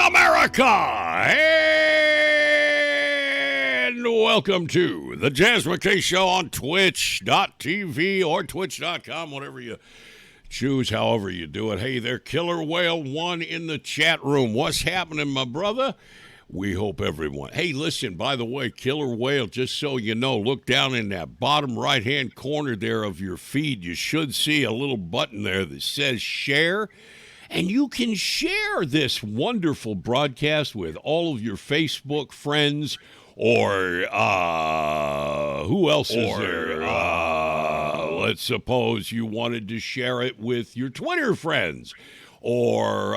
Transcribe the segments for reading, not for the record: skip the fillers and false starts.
America, and welcome to the Jaz McKay Show on Twitch.tv or Twitch.com, whatever you choose, however you do it. Hey there, Killer Whale 1 in the chat room. What's happening, my brother? We hope everyone. Hey, listen, by the way, Killer Whale, just so you know, look down in that bottom right-hand corner there of your feed. You should see a little button there that says share. And you can share this wonderful broadcast with all of your Facebook friends or who else is there? Let's suppose you wanted to share it with your Twitter friends or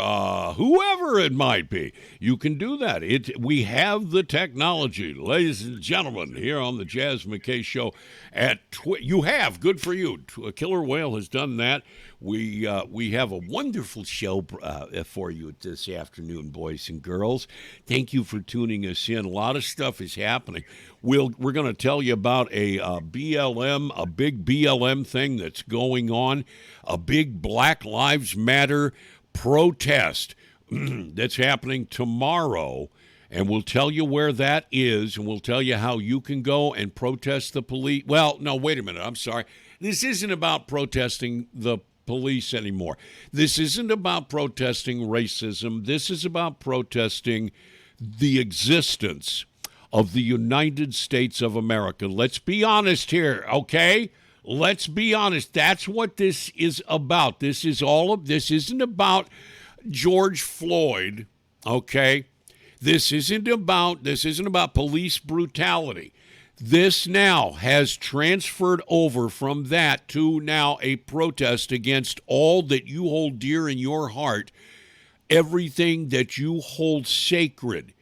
whoever it might be. You can do that. We have the technology, ladies and gentlemen, here on the Jaz McKay Show at Twitch. You have. Good for you. Killer Whale has done that. We have a wonderful show for you this afternoon, boys and girls. Thank you for tuning us in. A lot of stuff is happening. We're going to tell you about a BLM, a big BLM thing that's going on, a big Black Lives Matter protest that's happening tomorrow. And we'll tell you where that is, and we'll tell you how you can go and protest the police. Well, no, wait a minute. I'm sorry. This isn't about protesting the police anymore. This isn't about protesting racism. This is about protesting the existence of the United States of America. Let's be honest here, okay? Let's be honest. That's what this is about. This isn't about George Floyd, okay? This isn't about police brutality. This now has transferred over from that to now a protest against all that you hold dear in your heart, everything that you hold sacred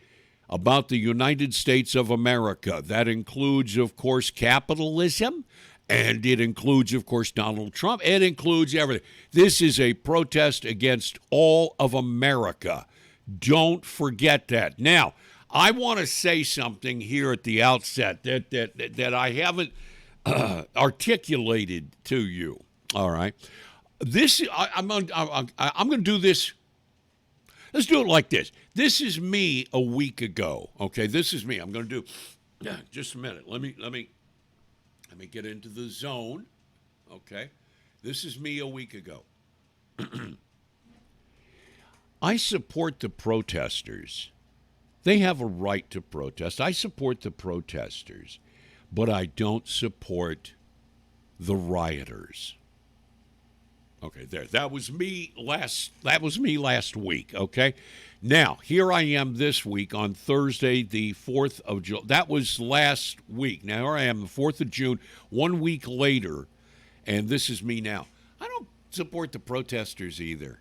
about the United States of America. That includes, of course, capitalism, and it includes, of course, Donald Trump. It includes everything. This is a protest against all of America. Don't forget that. Now, I want to say something here at the outset that I haven't articulated to you. All right, I'm going to do this. Let's do it like this. This is me a week ago. Okay, this is me. I'm going to do. Just a minute. Let me get into the zone. Okay, this is me a week ago. I support the protesters. They have a right to protest. I support the protesters, but I don't support the rioters. Okay, there. That was me last week, okay? Now, here I am this week on Thursday, the 4th of July. That was last week. Now, here I am, the 4th of June, 1 week later, and this is me now. I don't support the protesters either.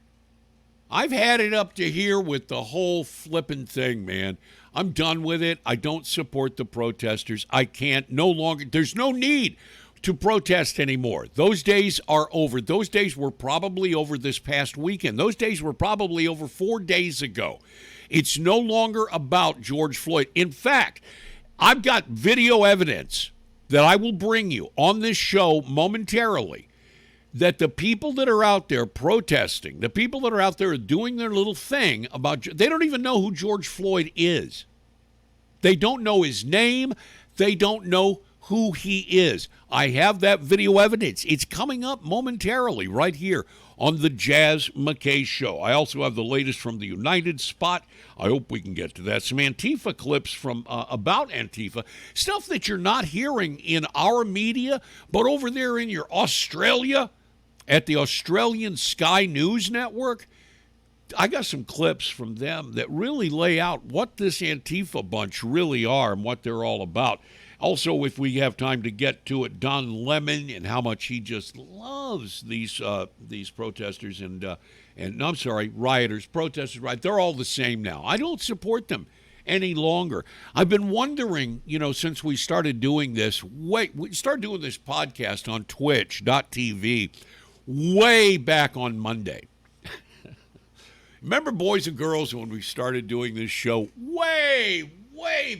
I've had it up to here with the whole flipping thing, man. I'm done with it. I don't support the protesters. I can't, no longer. There's no need to protest anymore. Those days are over. Those days were probably over this past weekend. Those days were probably over 4 days ago. It's no longer about George Floyd. In fact, I've got video evidence that I will bring you on this show momentarily that the people that are out there protesting, the people that are out there doing their little thing about, they don't even know who George Floyd is. They don't know his name. They don't know who he is. I have that video evidence. It's coming up momentarily right here on the Jaz McKay Show. I also have the latest from the United Spot. I hope we can get to that. Some Antifa clips from about Antifa, stuff that you're not hearing in our media, but over there in your Australia, at the Australian Sky News Network, I got some clips from them that really lay out what this Antifa bunch really are and what they're all about. Also, if we have time to get to it, Don Lemon and how much he just loves these protesters and no, I'm sorry, rioters, protesters, right? They're all the same now. I don't support them any longer. I've been wondering, since we started doing this, we started doing this podcast on twitch.tv way back on Monday. Remember, boys and girls, when we started doing this show way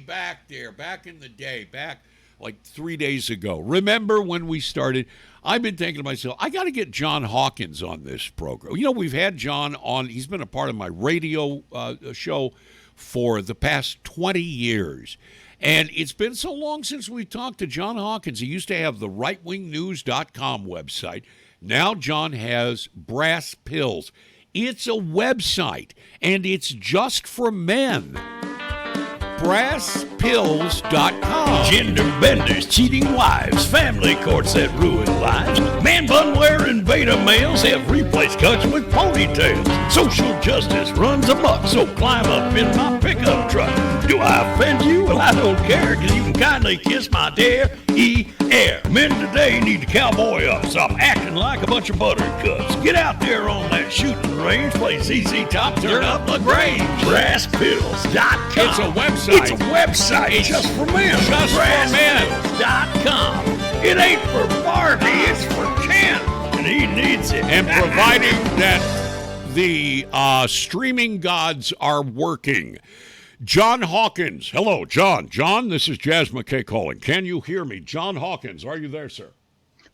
back there, back in the day, back like 3 days ago. Remember when we started? I've been thinking to myself, I got to get John Hawkins on this program. We've had John on. He's been a part of my radio show for the past 20 years. And it's been so long since we talked to John Hawkins. He used to have the rightwingnews.com website. Now John has Brass Pills. It's a website, and it's just for men. BrassPills.com. Gender benders, cheating wives, family courts that ruin lives. Man bun wearing beta males have replaced cuts with ponytails. Social justice runs amok, so climb up in my pickup truck. Do I offend you? Well, I don't care, cause you can kindly kiss my derriere. Men today need to cowboy up, stop acting like a bunch of buttercups. Get out there on that shooting range, play ZZ Top, turn up LaGrange. BrassPills.com. It's a website. It's a website just for men. Just for men. BrassPills.com. It ain't for Barbie, it's for Ken, and he needs it. And providing that the streaming gods are working. John Hawkins. Hello, John. John, this is Jaz McKay calling. Can you hear me? John Hawkins, are you there, sir?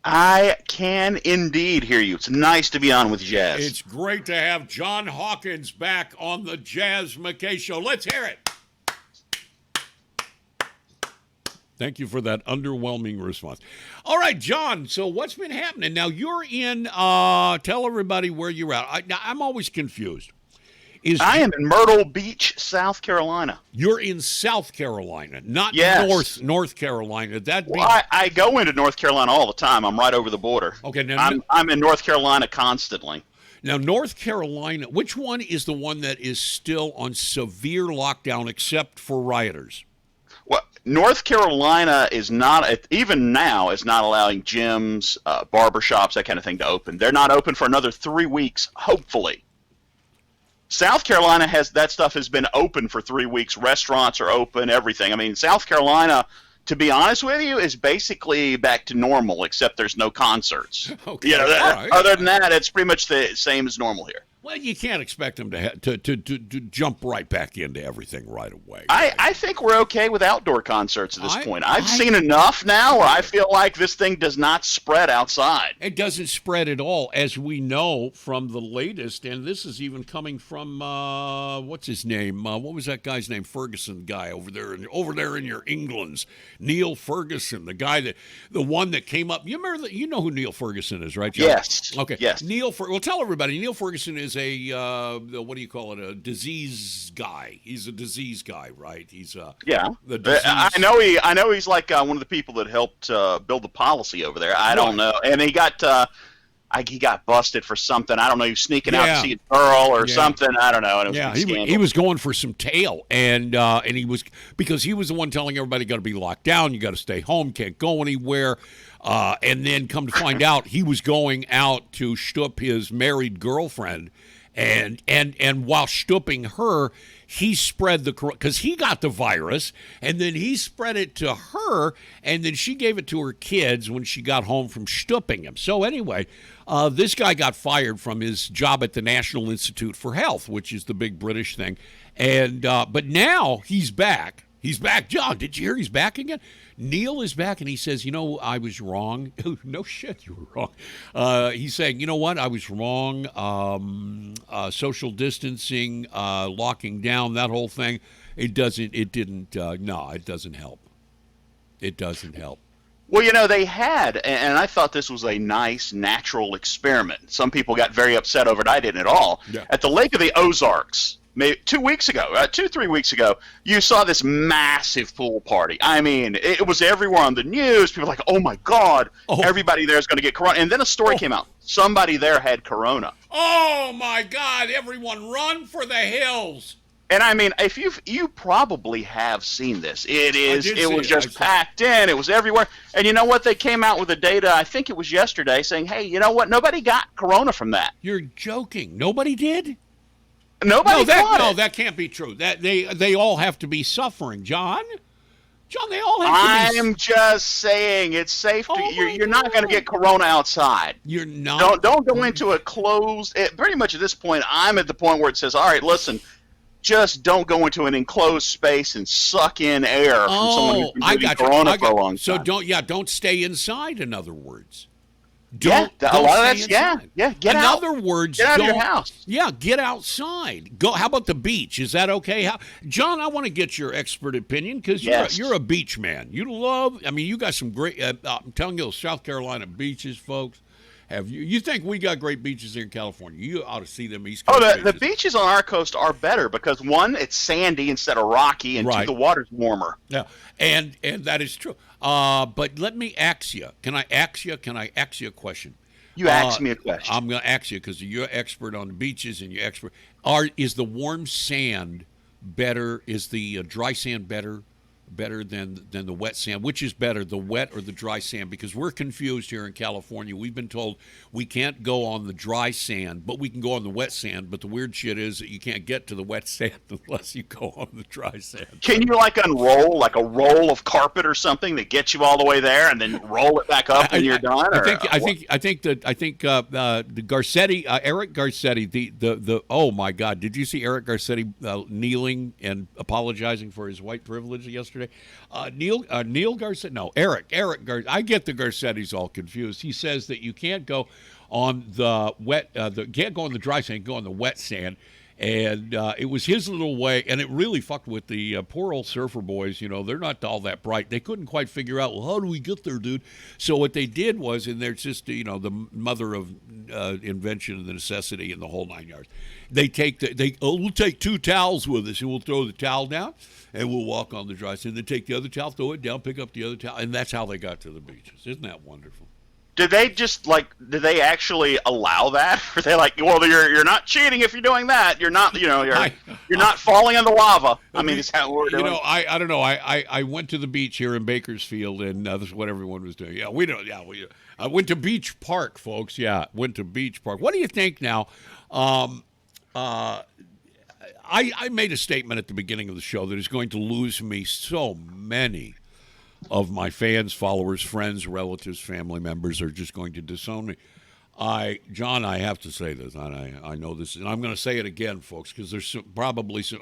I can indeed hear you. It's nice to be on with Jaz. It's great to have John Hawkins back on the Jaz McKay Show. Let's hear it. Thank you for that underwhelming response. All right, John, so what's been happening? Now, you're in, tell everybody where you're at. I'm always confused. I am in Myrtle Beach, South Carolina. You're in South Carolina, not North Carolina. I go into North Carolina all the time. I'm right over the border. Okay, now I'm in North Carolina constantly. Now, North Carolina, which one is the one that is still on severe lockdown except for rioters? Well, North Carolina is not, even now, is not allowing gyms, barbershops, that kind of thing to open. They're not open for another 3 weeks, hopefully. South Carolina that stuff has been open for 3 weeks. Restaurants are open, everything. I mean, South Carolina, to be honest with you, is basically back to normal, except there's no concerts. Okay. Other than that, it's pretty much the same as normal here. Well, you can't expect them to jump right back into everything right away. I think we're okay with outdoor concerts at this point. I've seen enough now where I feel like this thing does not spread outside. It doesn't spread at all, as we know from the latest, and this is even coming from, what's his name? What was that guy's name? Ferguson guy over there in your Englands. Neil Ferguson, the one that came up. You remember you know who Neil Ferguson is, right, John? Yes. Okay. Yes. Well, tell everybody, Neil Ferguson is a what do you call it? A disease guy. He's a disease guy, right? He's the disease. I know he's like one of the people that helped build the policy over there. I don't know, and he got busted for something. I don't know. He was sneaking out to see a girl or something. I don't know. And it was he was going for some tail, and he was, because he was the one telling everybody got to be locked down. You got to stay home. Can't go anywhere. And then come to find out, he was going out to shtup his married girlfriend, and while shtupping her, he spread because he got the virus, and then he spread it to her, and then she gave it to her kids when she got home from shtupping him. So anyway, this guy got fired from his job at the National Institute for Health, which is the big British thing, and but now he's back. He's back. John, did you hear he's back again? Neil is back, and he says, I was wrong. No shit, you were wrong. He's saying, you know what, I was wrong. Social distancing, locking down, that whole thing, it doesn't help. It doesn't help. Well, they had, and I thought this was a nice, natural experiment. Some people got very upset over it. I didn't at all. Yeah. At the Lake of the Ozarks, maybe 3 weeks ago, you saw this massive pool party. I mean, it was everywhere on the news. People were like, oh, my God, everybody there is going to get corona. And then a story came out. Somebody there had corona. Oh, my God, everyone run for the hills. And I mean, if you probably have seen this. It was just I packed in. It was everywhere. And you know what? They came out with the data, I think it was yesterday, saying, hey, you know what? Nobody got corona from that. You're joking. Nobody did? Nobody got No, it. that can't be true. That they all have to be suffering, John. John, they all have to be. I'm just saying it's safe to. Oh You're not going to get corona outside. You're not. Don't go into a closed. Pretty much at this point, I'm at the point where it says, all right, listen, just don't go into an enclosed space and suck in air from someone who's been getting corona for a long time. So don't stay inside. In other words. Get out. In other words, get out of your house. Yeah, get outside. Go. How about the beach? Is that okay? John, I want to get your expert opinion because you're a beach man. You love. I mean, you got some great. I'm telling you, South Carolina beaches, folks. Have you? You think we got great beaches here in California? You ought to see them East Coast. The beaches on our coast are better because one, it's sandy instead of rocky, and two, the water's warmer. Yeah, and that is true. But let me ask you. Can I ask you a question? You ask me a question. I'm going to ask you because you're expert on the beaches and you're expert. Is the warm sand better? Is the dry sand better than the wet sand? Which is better, the wet or the dry sand? Because we're confused here in California. We've been told we can't go on the dry sand, but we can go on the wet sand. But the weird shit is that you can't get to the wet sand unless you go on the dry sand. Can you unroll like a roll of carpet or something that gets you all the way there, and then roll it back up when you're done? I think the Garcetti, Eric Garcetti, the oh my God, did you see Eric Garcetti kneeling and apologizing for his white privilege yesterday? Neil Garcetti, no, Eric Garcetti. I get the Garcettis all confused. He says that you can't go on the wet, can't go on the dry sand, go on the wet sand. And it was his little way, and it really fucked with the poor old surfer boys. You know, they're not all that bright. They couldn't quite figure out, well, how do we get there, dude? So what they did was, and there's just, the mother of invention and the necessity and the whole 9 yards. We'll take 2 towels with us, and we'll throw the towel down, and we'll walk on the dry sand. Then take the other towel, throw it down, pick up the other towel, and that's how they got to the beaches. Isn't that wonderful? Did they actually allow that? Or they well, you're not cheating if you're doing that. You're not, you're not falling in the lava. I mean, it's how we're doing. I don't know. I went to the beach here in Bakersfield, and this is what everyone was doing. Yeah, we don't. Yeah, I went to Beach Park, folks. Yeah, went to Beach Park. What do you think now? I made a statement at the beginning of the show that is going to lose me so many of my fans, followers, friends, relatives, family members are just going to disown me. John, I have to say this, and I know this, and I'm going to say it again, folks, because there's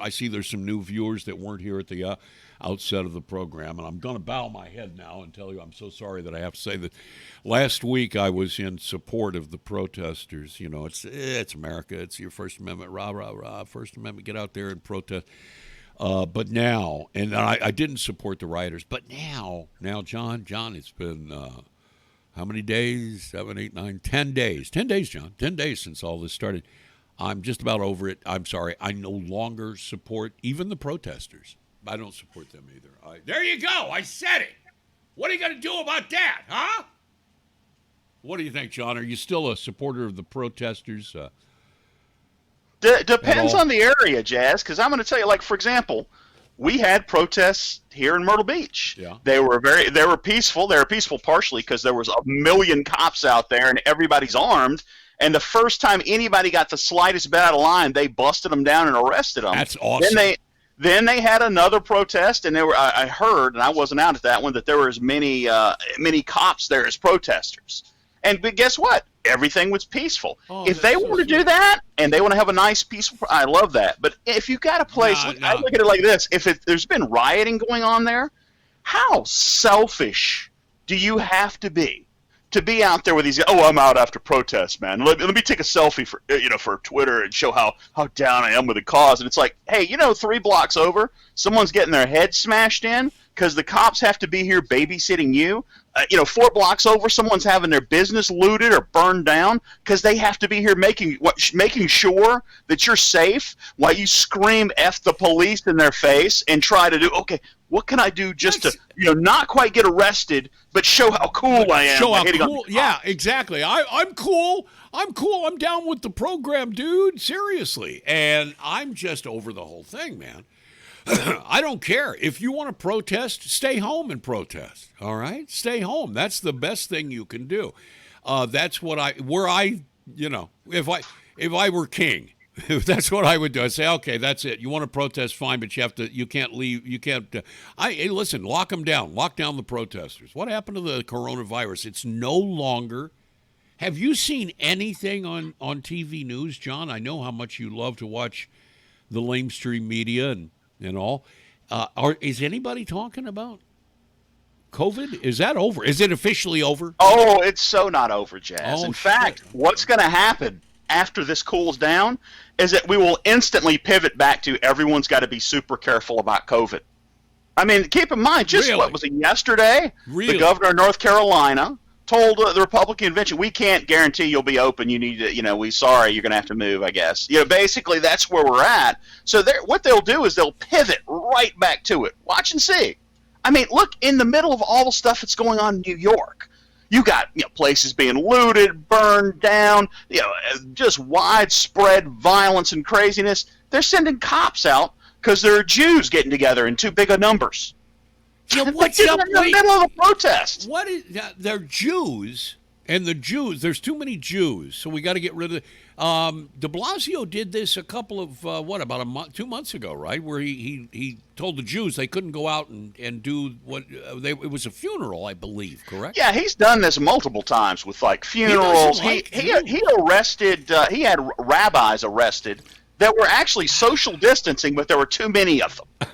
I see there's some new viewers that weren't here at the outset of the program, and I'm going to bow my head now and tell you I'm so sorry that I have to say that. Last week I was in support of the protesters. It's America. It's your First Amendment. Rah, rah, rah. First Amendment. Get out there and protest. But now, and I didn't support the rioters, but now, John, it's been how many days? 7, 8, 9, 10 days. 10 days, John. 10 days since all this started. I'm just about over it. I'm sorry. I no longer support even the protesters. I don't support them either. There you go. I said it. What are you going to do about that, huh? What do you think, John? Are you still a supporter of the protesters? Depends on the area, Jazz, because I'm going to tell you, for example, we had protests here in Myrtle Beach. Yeah. They were peaceful. They were peaceful partially because there was 1 million cops out there and everybody's armed. And the first time anybody got the slightest bit out of line, they busted them down and arrested them. That's awesome. Then they had another protest, and I heard, and I wasn't out at that one, that there were as many cops there as protesters. But guess what? Everything was peaceful. If they want to do that and they want to have a nice, peaceful, I love that. But if you've got a place, I look at it like this: there's been rioting going on there, how selfish do you have to be out there with these? Oh, I'm out after protest, man. Let me take a selfie for Twitter and show how down I am with the cause. And it's like, hey, 3 blocks over, someone's getting their head smashed in because the cops have to be here babysitting you. 4 blocks over, someone's having their business looted or burned down because they have to be here making sure that you're safe while you scream F the police in their face and try to do, okay, what can I do just to, not quite get arrested, but show how cool I am. Show how cool. Yeah, exactly. I'm cool. I'm cool. I'm down with the program, dude. Seriously. And I'm just over the whole thing, man. I don't care. If you want to protest, stay home and protest. All right? Stay home. That's the best thing you can do. That's what if I were king, that's what I would do. I'd say, okay, that's it. You want to protest, fine, but you can't leave. You can't. Hey, listen, lock them down. Lock down the protesters. What happened to the coronavirus? It's no longer. Have you seen anything on TV news, John? I know how much you love to watch the lamestream media and all. Is anybody talking about COVID? Is that over? Is it officially over? Oh, it's so not over, Jazz. Oh, In fact, shit. what's going to happen after this cools down is that we will instantly pivot back to everyone's got to be super careful about COVID. I mean, keep in mind, just Really? what was it yesterday? Really? The governor of North Carolina told the Republican convention, we can't guarantee you'll be open. You need to, we sorry, you're going to have to move, I guess. Basically that's where we're at. So what they'll do is they'll pivot right back to it. Watch and see. I mean, look, in the middle of all the stuff that's going on in New York, you got places being looted, burned down, just widespread violence and craziness. They're sending cops out because there are Jews getting together in too big of numbers. Yeah, what's up? In the middle of a protest. What is? They're Jews, and the Jews. There's too many Jews, so we got to get rid of. De Blasio did this a couple of about 2 months ago, right? Where he told the Jews they couldn't go out and do what it was a funeral, I believe. Correct? Yeah, he's done this multiple times with funerals. He arrested. He had rabbis arrested that were actually social distancing, but there were too many of them.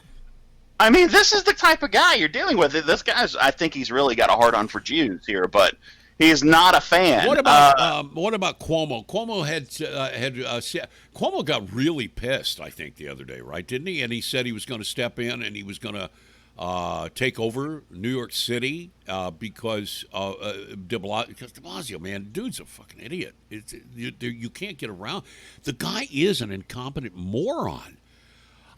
I mean, this is the type of guy you're dealing with. This I think he's really got a hard-on for Jews here, but he is not a fan. What about Cuomo? Cuomo Cuomo got really pissed, I think, the other day, right? Didn't he? And he said he was going to step in and he was going to take over New York City because De Blasio, man, dude's a fucking idiot. You can't get around. The guy is an incompetent moron.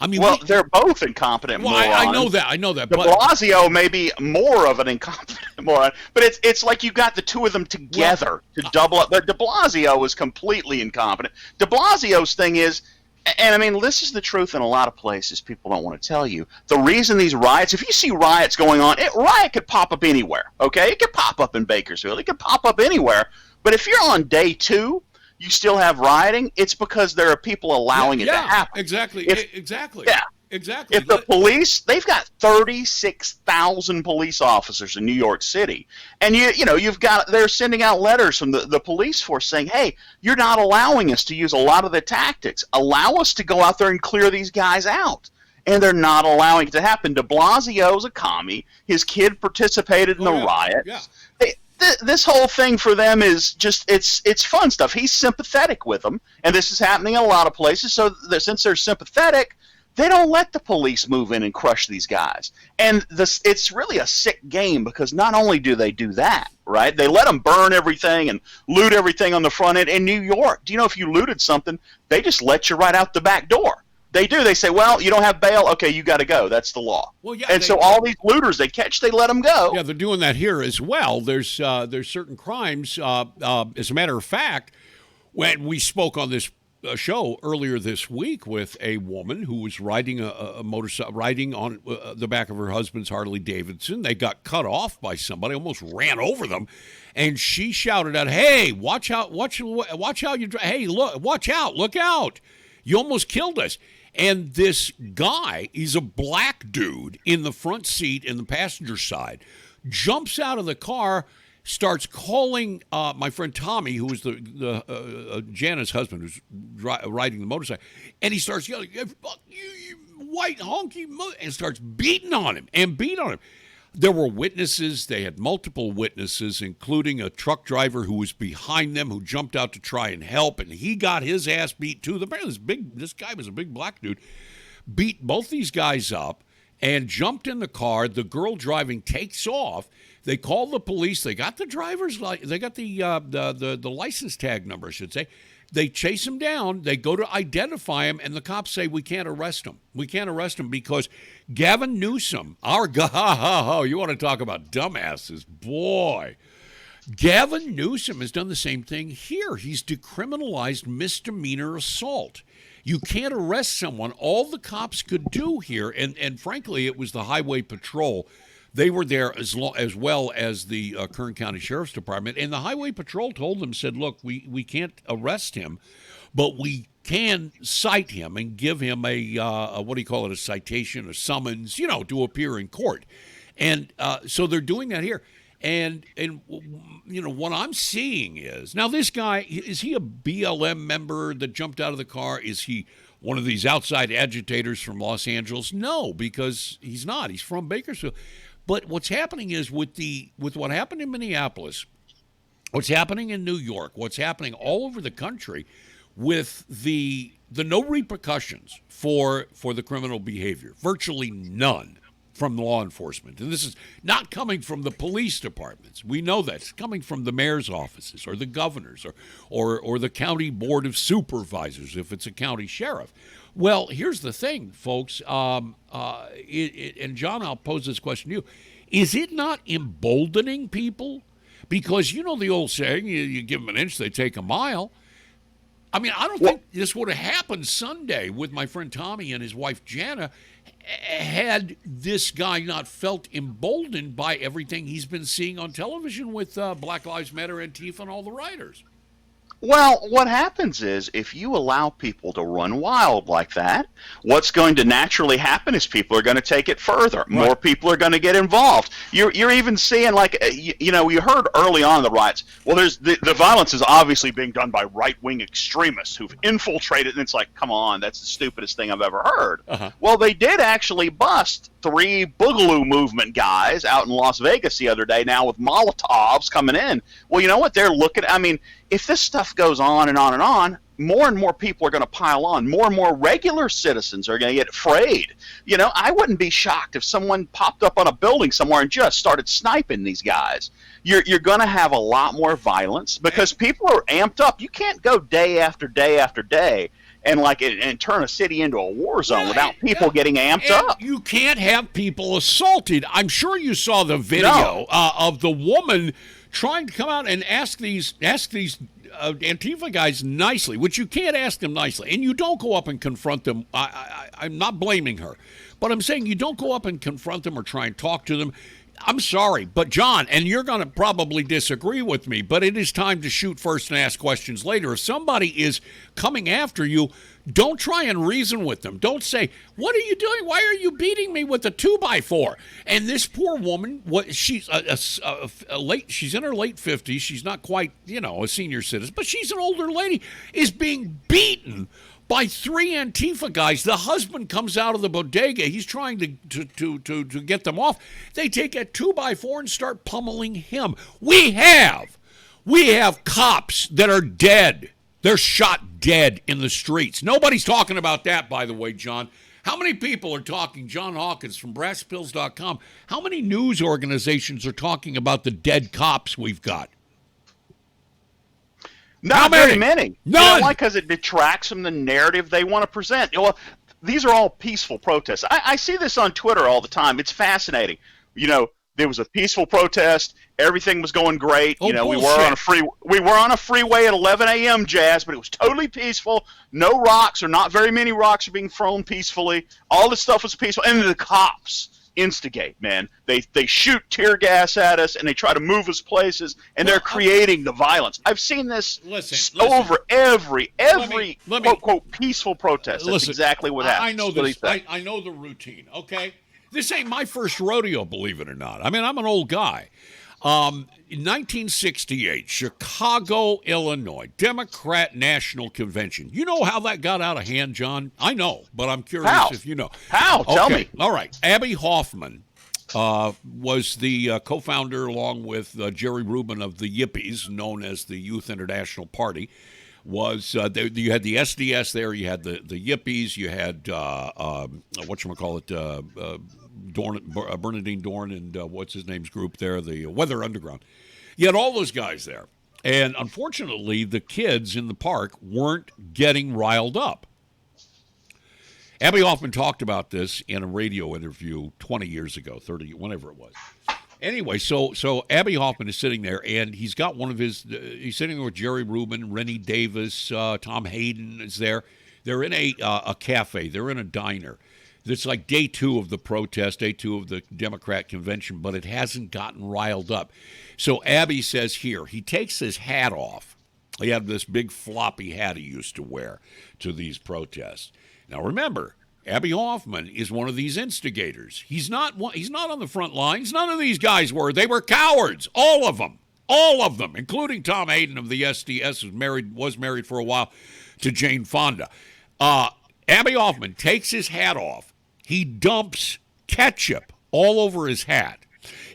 I mean, they're both incompetent morons. I know that. De Blasio may be more of an incompetent moron, but it's like you got the two of them together to double up. But De Blasio is completely incompetent. De Blasio's thing is, and I mean, this is the truth in a lot of places people don't want to tell you. The reason these riots, if you see riots going on, riot could pop up anywhere, okay? It could pop up in Bakersfield. It could pop up anywhere. But if you're on day 2, you still have rioting, it's because there are people allowing it to happen. Exactly. Yeah. Exactly. If the police, they've got 36,000 police officers in New York City. And they're sending out letters from the police force saying, hey, you're not allowing us to use a lot of the tactics. Allow us to go out there and clear these guys out. And they're not allowing it to happen. De Blasio's a commie. His kid participated in the riots. Yeah. This whole thing for them is just it's fun stuff. He's sympathetic with them, and this is happening in a lot of places. So since they're sympathetic, they don't let the police move in and crush these guys. And it's really a sick game because not only do they do that, right? They let them burn everything and loot everything on the front end. In New York, do you know if you looted something, they just let you right out the back door. They do. They say, well, you don't have bail. Okay, you got to go. That's the law. Well, yeah, and so all these looters they catch, they let them go. Yeah, they're doing that here as well. There's certain crimes. As a matter of fact, when we spoke on this show earlier this week with a woman who was riding a motorcycle, riding on the back of her husband's Harley Davidson, they got cut off by somebody, almost ran over them, and she shouted out, "Hey, watch out! Watch how you drive! Hey, look! Watch out! Look out! You almost killed us." And this guy, he's a black dude in the front seat in the passenger side, jumps out of the car, starts calling my friend Tommy, who was the Jana's husband, who's riding the motorcycle, and he starts yelling, "Fuck you white honky," and starts beating on him. There were witnesses. They had multiple witnesses, including a truck driver who was behind them, who jumped out to try and help, and he got his ass beat too. This guy was a big black dude, beat both these guys up and jumped in the car. The girl driving takes off. They call the police. They got the driver's they got the license tag number, I should say. They chase him down. They go to identify him, and the cops say, we can't arrest him. We can't arrest him because Gavin Newsom, our guy, you want to talk about dumbasses, boy. Gavin Newsom has done the same thing here. He's decriminalized misdemeanor assault. You can't arrest someone. All the cops could do here, and frankly, it was the Highway Patrol. They were there as well as the Kern County Sheriff's Department, and the Highway Patrol told them, said, look, we can't arrest him, but we can cite him and give him a what do you call it, a citation, a summons, to appear in court. And so they're doing that here. And what I'm seeing is, now this guy, is he a BLM member that jumped out of the car? Is he one of these outside agitators from Los Angeles? No, because he's not. He's from Bakersfield. But what's happening is with what happened in Minneapolis, what's happening in New York, what's happening all over the country with the no repercussions for the criminal behavior, virtually none from law enforcement. And this is not coming from the police departments. We know that. It's coming from the mayor's offices or the governors or the county board of supervisors if it's a county sheriff. Well, here's the thing, folks, and John, I'll pose this question to you. Is it not emboldening people? Because you know the old saying, you give them an inch, they take a mile. I mean, I don't think this would have happened Sunday with my friend Tommy and his wife Jana had this guy not felt emboldened by everything he's been seeing on television with Black Lives Matter, Antifa, and all the rioters. Well, what happens is if you allow people to run wild like that, what's going to naturally happen is people are going to take it further. Right. More people are going to get involved. You're even seeing, like, you heard early on in the riots, well, there's the violence is obviously being done by right-wing extremists who've infiltrated, and it's like, come on, that's the stupidest thing I've ever heard. Uh-huh. Well, they did actually bust 3 Boogaloo movement guys out in Las Vegas the other day now with Molotovs coming in. Well, you know what? They're looking, I mean, if this stuff goes on and on and on, more and more people are going to pile on. More and more regular citizens are going to get afraid. I wouldn't be shocked if someone popped up on a building somewhere and just started sniping these guys. You're going to have a lot more violence because people are amped up. You can't go day after day after day and turn a city into a war zone without people getting amped up. You can't have people assaulted. I'm sure you saw the video of the woman trying to come out and ask these Antifa guys nicely, which you can't ask them nicely, and you don't go up and confront them. I'm not blaming her, but I'm saying you don't go up and confront them or try and talk to them. I'm sorry, but John, and you're going to probably disagree with me, but it is time to shoot first and ask questions later. If somebody is coming after you, don't try and reason with them. Don't say, what are you doing? Why are you beating me with a 2x4? And this poor woman, she's she's in her late 50s. She's not quite, a senior citizen, but she's an older lady, is being beaten by 3 Antifa guys. The husband comes out of the bodega. He's trying to get them off. They take a 2x4 and start pummeling him. We have cops that are dead. They're shot dead in the streets. Nobody's talking about that, by the way, John. How many people are talking? John Hawkins from BrassPills.com. How many news organizations are talking about the dead cops we've got? Not very many. None. Why? Because it detracts from the narrative they want to present. These are all peaceful protests. I see this on Twitter all the time. It's fascinating. There was a peaceful protest. Everything was going great. We were on a freeway at 11 a.m. Jazz, but it was totally peaceful. No rocks, or not very many rocks, are being thrown peacefully. All this stuff was peaceful, and the cops instigate, man. They shoot tear gas at us, and they try to move us places, and they're creating the violence. I've seen this over every quote, quote, peaceful protest. That's exactly what happens. I know this. I know the routine, okay? This ain't my first rodeo, believe it or not. I mean, I'm an old guy. In 1968, Chicago, Illinois, Democrat National Convention. You know how that got out of hand, John? I know, but I'm curious if you know. How? Okay. Tell me. All right. Abby Hoffman was the co-founder, along with Jerry Rubin, of the Yippies, known as the Youth International Party. You had the SDS there, you had the Yippies, you had Bernadine Dorn and what's his name's group there, the Weather Underground. You had all those guys there, and unfortunately, the kids in the park weren't getting riled up. Abby Hoffman talked about this in a radio interview 20 years ago, 30, whenever it was. Anyway, so Abby Hoffman is sitting there, and he's got one of his. He's sitting there with Jerry Rubin, Rennie Davis, Tom Hayden is there. They're in a cafe. They're in a diner. It's like day 2 of the protest, day 2 of the Democrat convention, but it hasn't gotten riled up. So Abby says here, he takes his hat off. He had this big floppy hat he used to wear to these protests. Now remember, Abby Hoffman is one of these instigators. He's not on the front lines. None of these guys were. They were cowards. All of them, including Tom Hayden of the SDS, was married for a while to Jane Fonda. Abby Hoffman takes his hat off. He dumps ketchup all over his hat.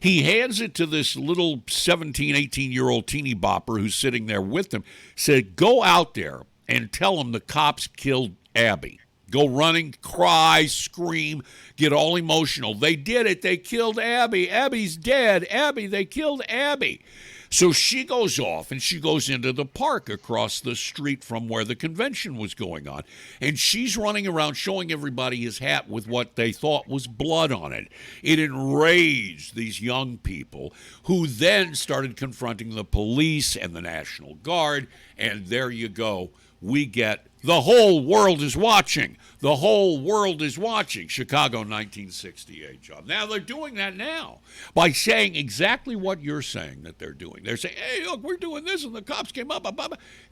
He hands it to this little 17, 18-year-old teeny bopper who's sitting there with him, said, go out there and tell him the cops killed Abby. Go running, cry, scream, get all emotional. They did it. They killed Abby. Abby's dead. Abby, they killed Abby. So she goes off and she goes into the park across the street from where the convention was going on. And she's running around showing everybody his hat with what they thought was blood on it. It enraged these young people who then started confronting the police and the National Guard. And there you go. We get the whole world is watching. The whole world is watching. Chicago 1968, John. Now they're doing that now by saying exactly what you're saying that they're doing. They're saying, hey, look, we're doing this, and the cops came up.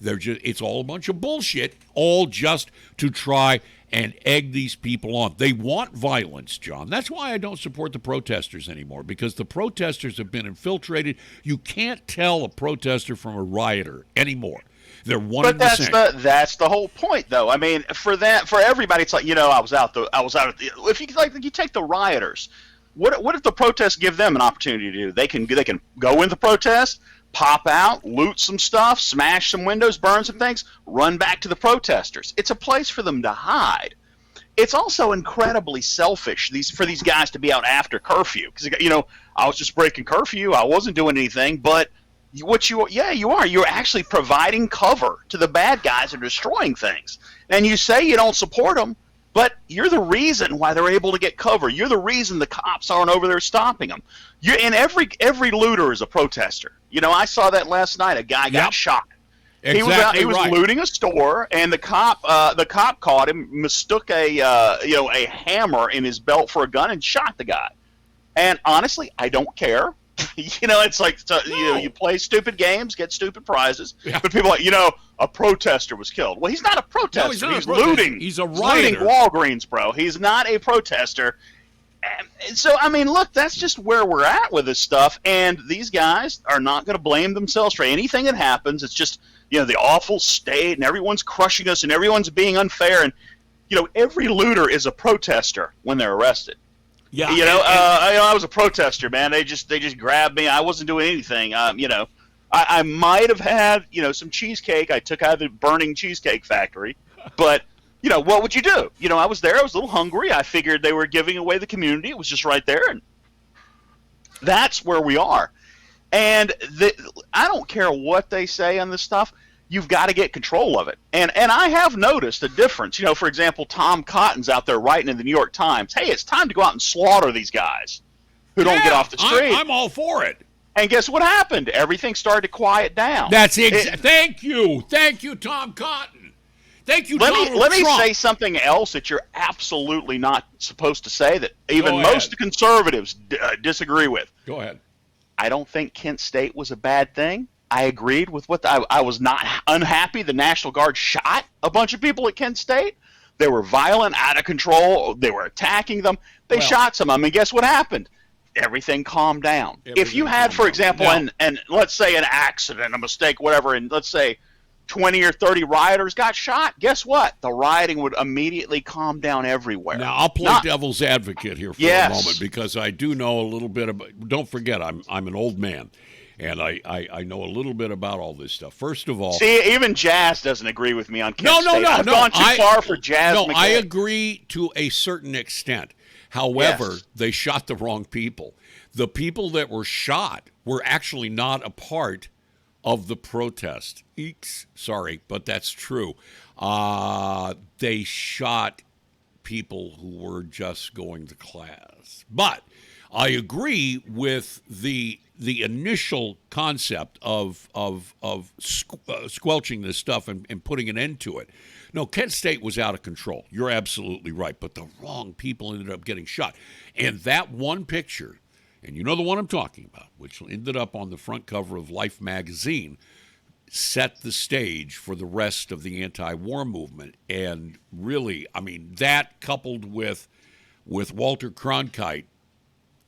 It's all a bunch of bullshit, all just to try and egg these people on. They want violence, John. That's why I don't support the protesters anymore, because the protesters have been infiltrated. You can't tell a protester from a rioter anymore. They're one and the same. But that's the whole point, though. I mean, for everybody, it's like, I was out at the. If you you take the rioters, what if the protests give them an opportunity to do? They can go in the protest, pop out, loot some stuff, smash some windows, burn some things, run back to the protesters. It's a place for them to hide. It's also incredibly selfish for these guys to be out after curfew, because I was just breaking curfew. I wasn't doing anything, but. You are. You're actually providing cover to the bad guys and destroying things. And you say you don't support them, but you're the reason why they're able to get cover. You're the reason the cops aren't over there stopping them. And every looter is a protester. I saw that last night. A guy got shot. Exactly he was looting a store, and the cop caught him, mistook a hammer in his belt for a gun, and shot the guy. And honestly, I don't care. It's like, you play stupid games, get stupid prizes. Yeah. But people are like, a protester was killed. Well, he's not a protester. No, he's looting. He's a rioter. Looting Walgreens, bro. He's not a protester. And so, I mean, look, that's just where we're at with this stuff. And these guys are not going to blame themselves for anything that happens. It's just, the awful state, and everyone's crushing us, and everyone's being unfair. And, every looter is a protester when they're arrested. Yeah, I was a protester, man. They just grabbed me. I wasn't doing anything. I might have had some cheesecake. I took out of the burning cheesecake factory, but what would you do? I was there. I was a little hungry. I figured they were giving away the community. It was just right there, and that's where we are. And I don't care what they say on this stuff. You've got to get control of it. And I have noticed a difference. For example, Tom Cotton's out there writing in the New York Times, hey, it's time to go out and slaughter these guys who don't get off the street. I'm all for it. And guess what happened? Everything started to quiet down. That's it. Thank you, Tom Cotton. Thank you, Donald Trump. Let me say something else that you're absolutely not supposed to say that even most conservatives disagree with. Go ahead. I don't think Kent State was a bad thing. I agreed with I was not unhappy the National Guard shot a bunch of people at Kent State. They were violent, out of control. They were attacking them. They shot some of them. And guess what happened? Everything calmed down. If you had, for example, and let's say an accident, a mistake, whatever, and let's say 20 or 30 rioters got shot, guess what? The rioting would immediately calm down everywhere. Now, I'll play devil's advocate here for a moment, because I do know a little bit about, don't forget, I'm an old man. And I know a little bit about all this stuff. First of all, see, even Jazz doesn't agree with me on Kent State. I've gone too far for Jazz. No, McKay. I agree to a certain extent. However, they shot the wrong people. The people that were shot were actually not a part of the protest. Eeks, sorry, but that's true. They shot people who were just going to class. But I agree with the initial concept of squelching this stuff and putting an end to it. No, Kent State was out of control. You're absolutely right, but the wrong people ended up getting shot. And that one picture, and you know the one I'm talking about, which ended up on the front cover of Life magazine, set the stage for the rest of the anti-war movement. And really, I mean, that coupled with Walter Cronkite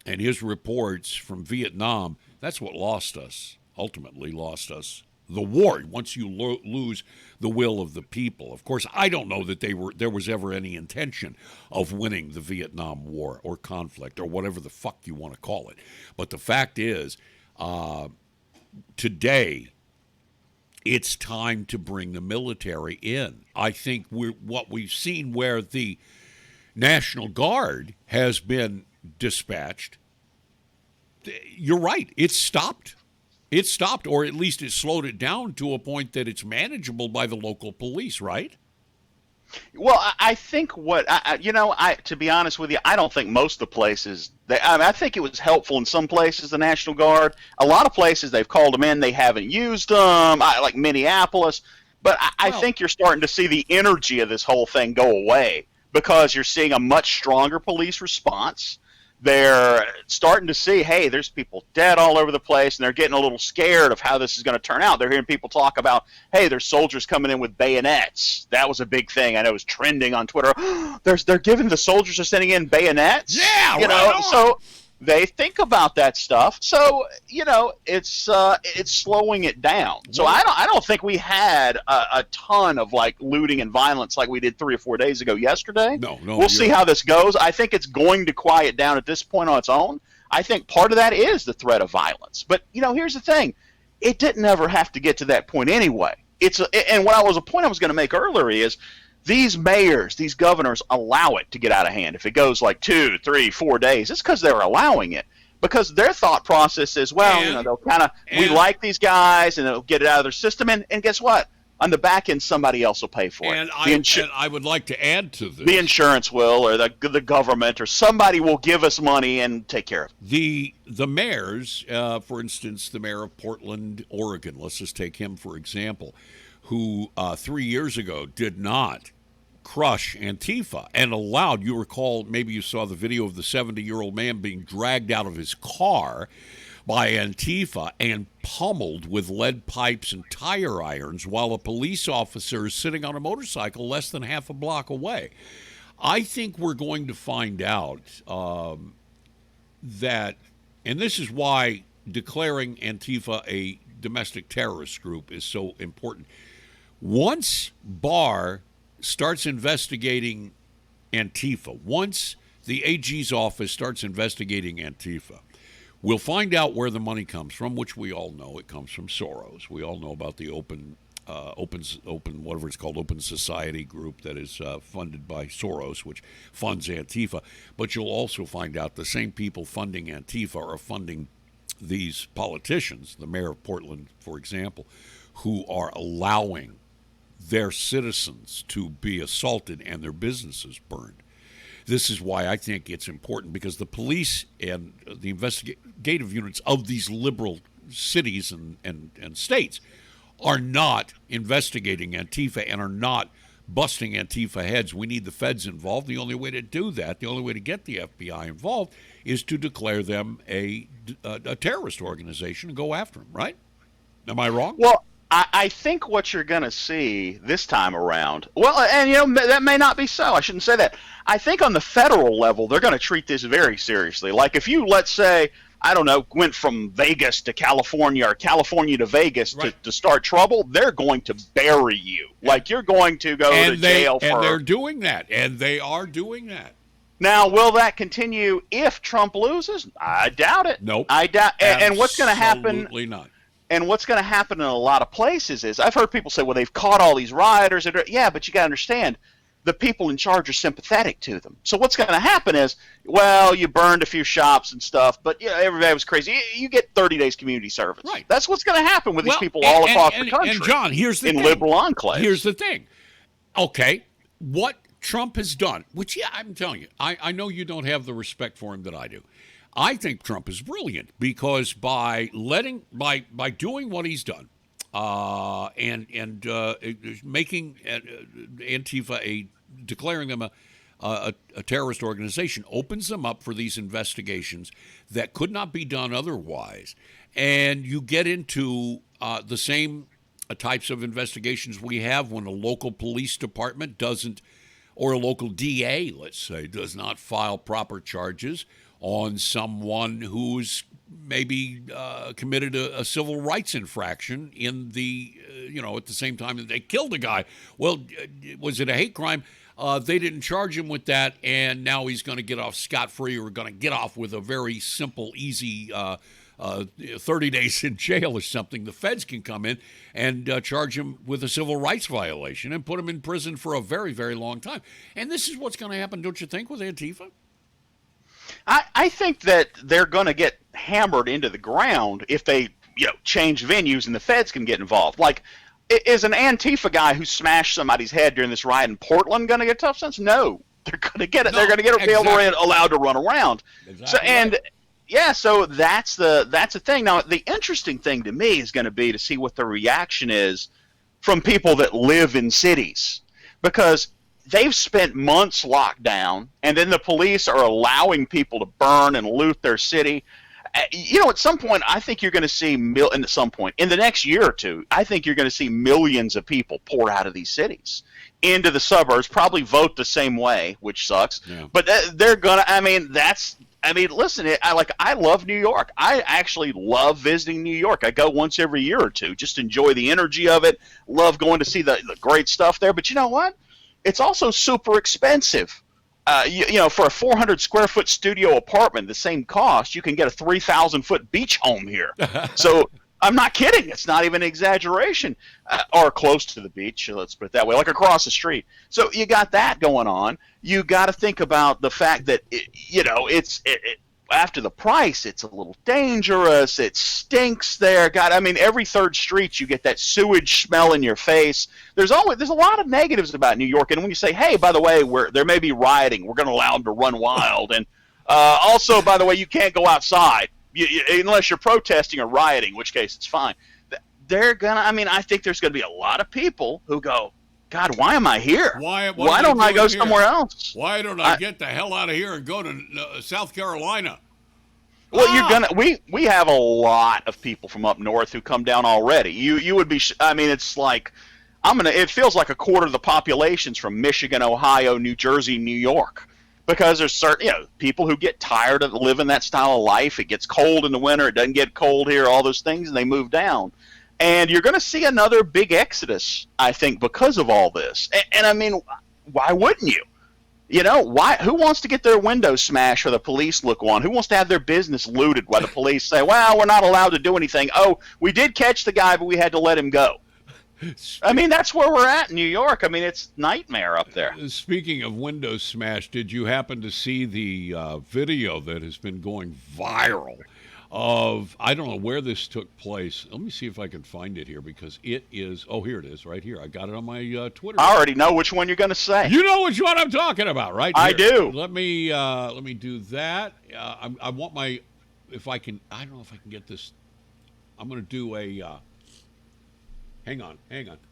and his reports from Vietnam, that's what ultimately lost us the war, once you lose the will of the people. Of course, I don't know that there was ever any intention of winning the Vietnam War or conflict or whatever the fuck you want to call it. But the fact is, today, it's time to bring the military in. I think what we've seen where the National Guard has been dispatched, you're right, it's stopped. It stopped, or at least it slowed it down to a point that it's manageable by the local police, right? Well, I think to be honest with you, I don't think most of the places, I think it was helpful in some places, the National Guard. A lot of places, they've called them in, they haven't used them, like Minneapolis. But I think you're starting to see the energy of this whole thing go away because you're seeing a much stronger police response. They're starting to see, hey, there's people dead all over the place, and they're getting a little scared of how this is going to turn out. They're hearing people talk about, hey, there's soldiers coming in with bayonets. That was a big thing. I know it was trending on Twitter. They're giving the soldiers are sending in bayonets. Yeah, you know. So they think about that stuff. So it's slowing it down. So I don't think we had a ton of like looting and violence like we did 3 or 4 days ago yesterday. No. We'll see how this goes. I think it's going to quiet down at this point on its own. I think part of that is the threat of violence. But here's the thing: it didn't ever have to get to that point anyway. And a point I was going to make earlier is, these mayors, these governors allow it to get out of hand. If it goes like 2, 3, 4 days, it's because they're allowing it. Because their thought process is, they'll we like these guys, and they'll get it out of their system. And guess what? On the back end, somebody else will pay for it. And I would like to add to this. The insurance will, or the government, or somebody will give us money and take care of it. The mayors, for instance, the mayor of Portland, Oregon, let's just take him for example, who 3 years ago did not crush Antifa and allowed, you recall, maybe you saw the video of the 70-year-old man being dragged out of his car by Antifa and pummeled with lead pipes and tire irons while a police officer is sitting on a motorcycle less than half a block away. I think we're going to find out that, and this is why declaring Antifa a domestic terrorist group is so important. Once Barr starts investigating Antifa, once the AG's office starts investigating Antifa, we'll find out where the money comes from, which we all know it comes from Soros. We all know about the open whatever it's called, Open Society group that is funded by Soros, which funds Antifa. But you'll also find out the same people funding Antifa are funding these politicians, the mayor of Portland, for example, who are allowing their citizens to be assaulted and their businesses burned. This is why I think it's important, because the police and the investigative units of these liberal cities and states are not investigating Antifa and are not busting Antifa heads. We need the feds involved. The only way to do that, the only way to get the FBI involved, is to declare them a terrorist organization and go after them, right? Am I wrong? Well, I think what you're going to see this time around, and that may not be so. I shouldn't say that. I think on the federal level, they're going to treat this very seriously. Like if you, let's say, I don't know, went from Vegas to California or California to Vegas to start trouble, they're going to bury you. Like you're going to go to jail for. And they're doing that. And they are doing that. Now, will that continue if Trump loses? I doubt it. Nope. I doubt. And what's going to happen? Absolutely not. And what's going to happen in a lot of places is, I've heard people say, well, they've caught all these rioters. Yeah, but you got to understand, the people in charge are sympathetic to them. So what's going to happen is, well, you burned a few shops and stuff, but everybody was crazy. You get 30 days community service. Right. That's what's going to happen with these people all across the country. And John, here's the thing. In liberal enclaves. Here's the thing. Okay, what Trump has done, which, I'm telling you, I know you don't have the respect for him that I do. I think Trump is brilliant because by doing what he's done, and making Antifa declaring them a terrorist organization opens them up for these investigations that could not be done otherwise, and you get into the same types of investigations we have when a local police department doesn't, or a local DA, let's say, does not file proper charges on someone who's maybe committed a civil rights infraction in the, at the same time that they killed a guy. Well, was it a hate crime? They didn't charge him with that, and now he's going to get off scot-free, or going to get off with a very simple, easy 30 days in jail or something. The feds can come in and charge him with a civil rights violation and put him in prison for a very, very long time. And this is what's going to happen, don't you think, with Antifa? I think that they're going to get hammered into the ground if they change venues and the feds can get involved. Like, is an Antifa guy who smashed somebody's head during this riot in Portland going to get tough sentence? No. They're going to get it. No, they're going to get exactly. Allowed to run around. Exactly. So, and right. Yeah, so that's the thing. Now, the interesting thing to me is going to be to see what the reaction is from people that live in cities, because they've spent months locked down, and then the police are allowing people to burn and loot their city. At some point, I think you're going to see in the next year or two, I think you're going to see millions of people pour out of these cities into the suburbs, probably vote the same way, which sucks. Yeah. But they're going to, listen, I love New York. I actually love visiting New York. I go once every year or two, just enjoy the energy of it, love going to see the great stuff there. But you know what? It's also super expensive. For a 400 square foot studio apartment, the same cost, you can get a 3,000 foot beach home here. So I'm not kidding. It's not even an exaggeration. Or close to the beach, let's put it that way, like across the street. So you got that going on. You got to think about the fact that, after the price, it's a little dangerous. It stinks there. Every third street you get that sewage smell in your face. There's a lot of negatives about New York. And when you say, hey, by the way, there may be rioting, we're going to allow them to run wild. And also, by the way, you can't go outside unless you're protesting or rioting, in which case it's fine. I think there's going to be a lot of people who go, God, why am I here? Why don't I go somewhere else? Why don't I get the hell out of here and go to South Carolina? Well, we have a lot of people from up north who come down already. You would be, it's like, it feels like a quarter of the population's from Michigan, Ohio, New Jersey, New York. Because there's certain, people who get tired of living that style of life. It gets cold in the winter. It doesn't get cold here, all those things, and they move down. And you're going to see another big exodus, I think, because of all this. And why wouldn't you? Why? Who wants to get their windows smashed or the police look on? Who wants to have their business looted while the police say, well, we're not allowed to do anything. Oh, we did catch the guy, but we had to let him go. That's where we're at in New York. It's nightmare up there. Speaking of windows smashed, did you happen to see the video that has been going viral of, I don't know where this took place. Let me see if I can find it here, because it is, here it is, right here. I got it on my Twitter. I already know which one you're going to say. You know which one I'm talking about, right? I do. Let me do that. I want my, if I can, I don't know if I can get this. I'm going to do a, hang on.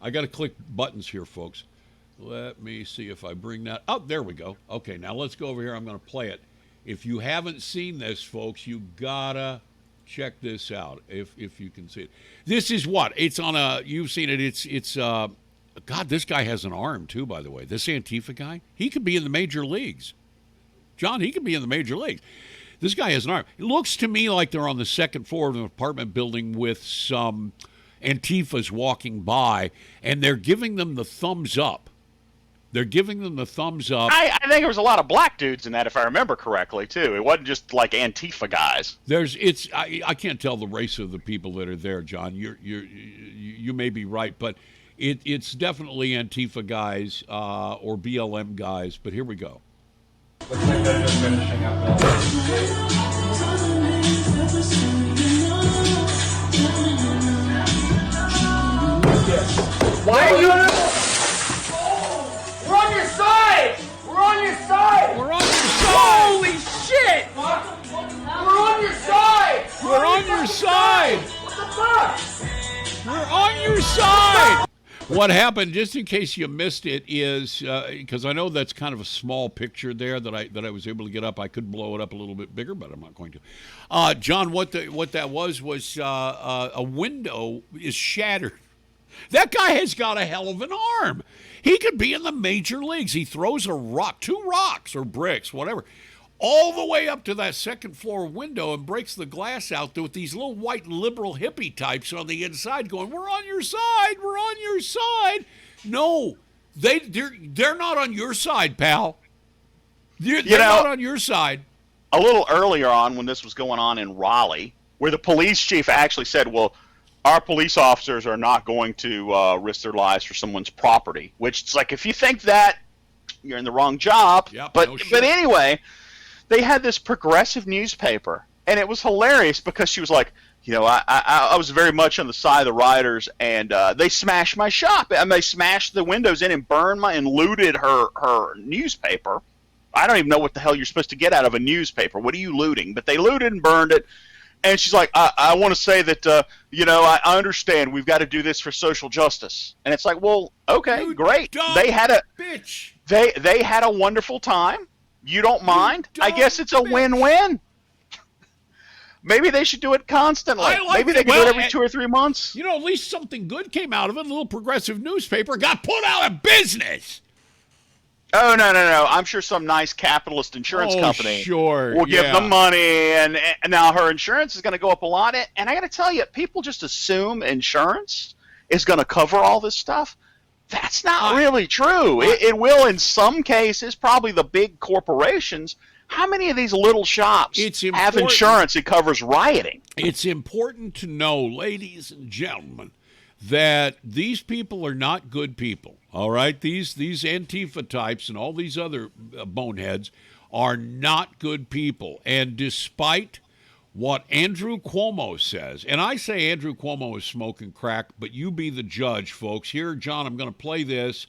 I got to click buttons here, folks. Let me see if I bring that. Oh, there we go. Okay, now let's go over here. I'm going to play it. If you haven't seen this, folks, you gotta check this out. If you can see it, this is what it's on a. You've seen it. It's God, this guy has an arm too. By the way, this Antifa guy, he could be in the major leagues. John, he could be in the major leagues. This guy has an arm. It looks to me like they're on the second floor of an apartment building with some Antifas walking by, and they're giving them the thumbs up. They're giving them the thumbs up. I think there was a lot of black dudes in that, if I remember correctly, too. It wasn't just like Antifa guys. I can't tell the race of the people that are there, John. You may be right, but it's definitely Antifa guys or BLM guys. But here we go. Looks like they're just finishing up now. Why are you? We're on your side! We're on your side! We're on your side! Holy shit! We're your side. What the fuck? We're on your side. What happened, just in case you missed it, is because I know that's kind of a small picture there that I was able to get up. I could blow it up a little bit bigger, but I'm not going to. John, what that was a window is shattered. That guy has got a hell of an arm. He could be in the major leagues. He throws a rock, 2 rocks or bricks, whatever, all the way up to that second floor window and breaks the glass out with these little white liberal hippie types on the inside going, "We're on your side, we're on your side." No, they're not on your side, pal. They're not on your side. A little earlier on when this was going on in Raleigh, where the police chief actually said, well, our police officers are not going to risk their lives for someone's property, which it's like, if you think that, you're in the wrong job. Yep, but no shit. but anyway, they had this progressive newspaper, and it was hilarious because she was like, I was very much on the side of the rioters, and they smashed my shop. And they smashed the windows in and and looted her newspaper. I don't even know what the hell you're supposed to get out of a newspaper. What are you looting? But they looted and burned it. And she's like, I want to say that, I understand we've got to do this for social justice. And it's like, well, okay, You great. dumb They had bitch. they had a wonderful time. You don't mind? I dumb guess it's a bitch. win-win. Maybe they should do it constantly. I like Maybe they it. can do Well, it every 2 or 3 months. At least something good came out of it. A little progressive newspaper got put out of business. Oh, no. I'm sure some nice capitalist insurance company sure, will give yeah. them money, and now her insurance is going to go up a lot. And I got to tell you, people just assume insurance is going to cover all this stuff. That's not really true. It will in some cases, probably the big corporations. How many of these little shops have insurance that covers rioting? It's important to know, ladies and gentlemen, that these people are not good people, all right? These Antifa types and all these other boneheads are not good people. And despite what Andrew Cuomo says, and I say Andrew Cuomo is smoking crack, but you be the judge, folks. Here, John, I'm going to play this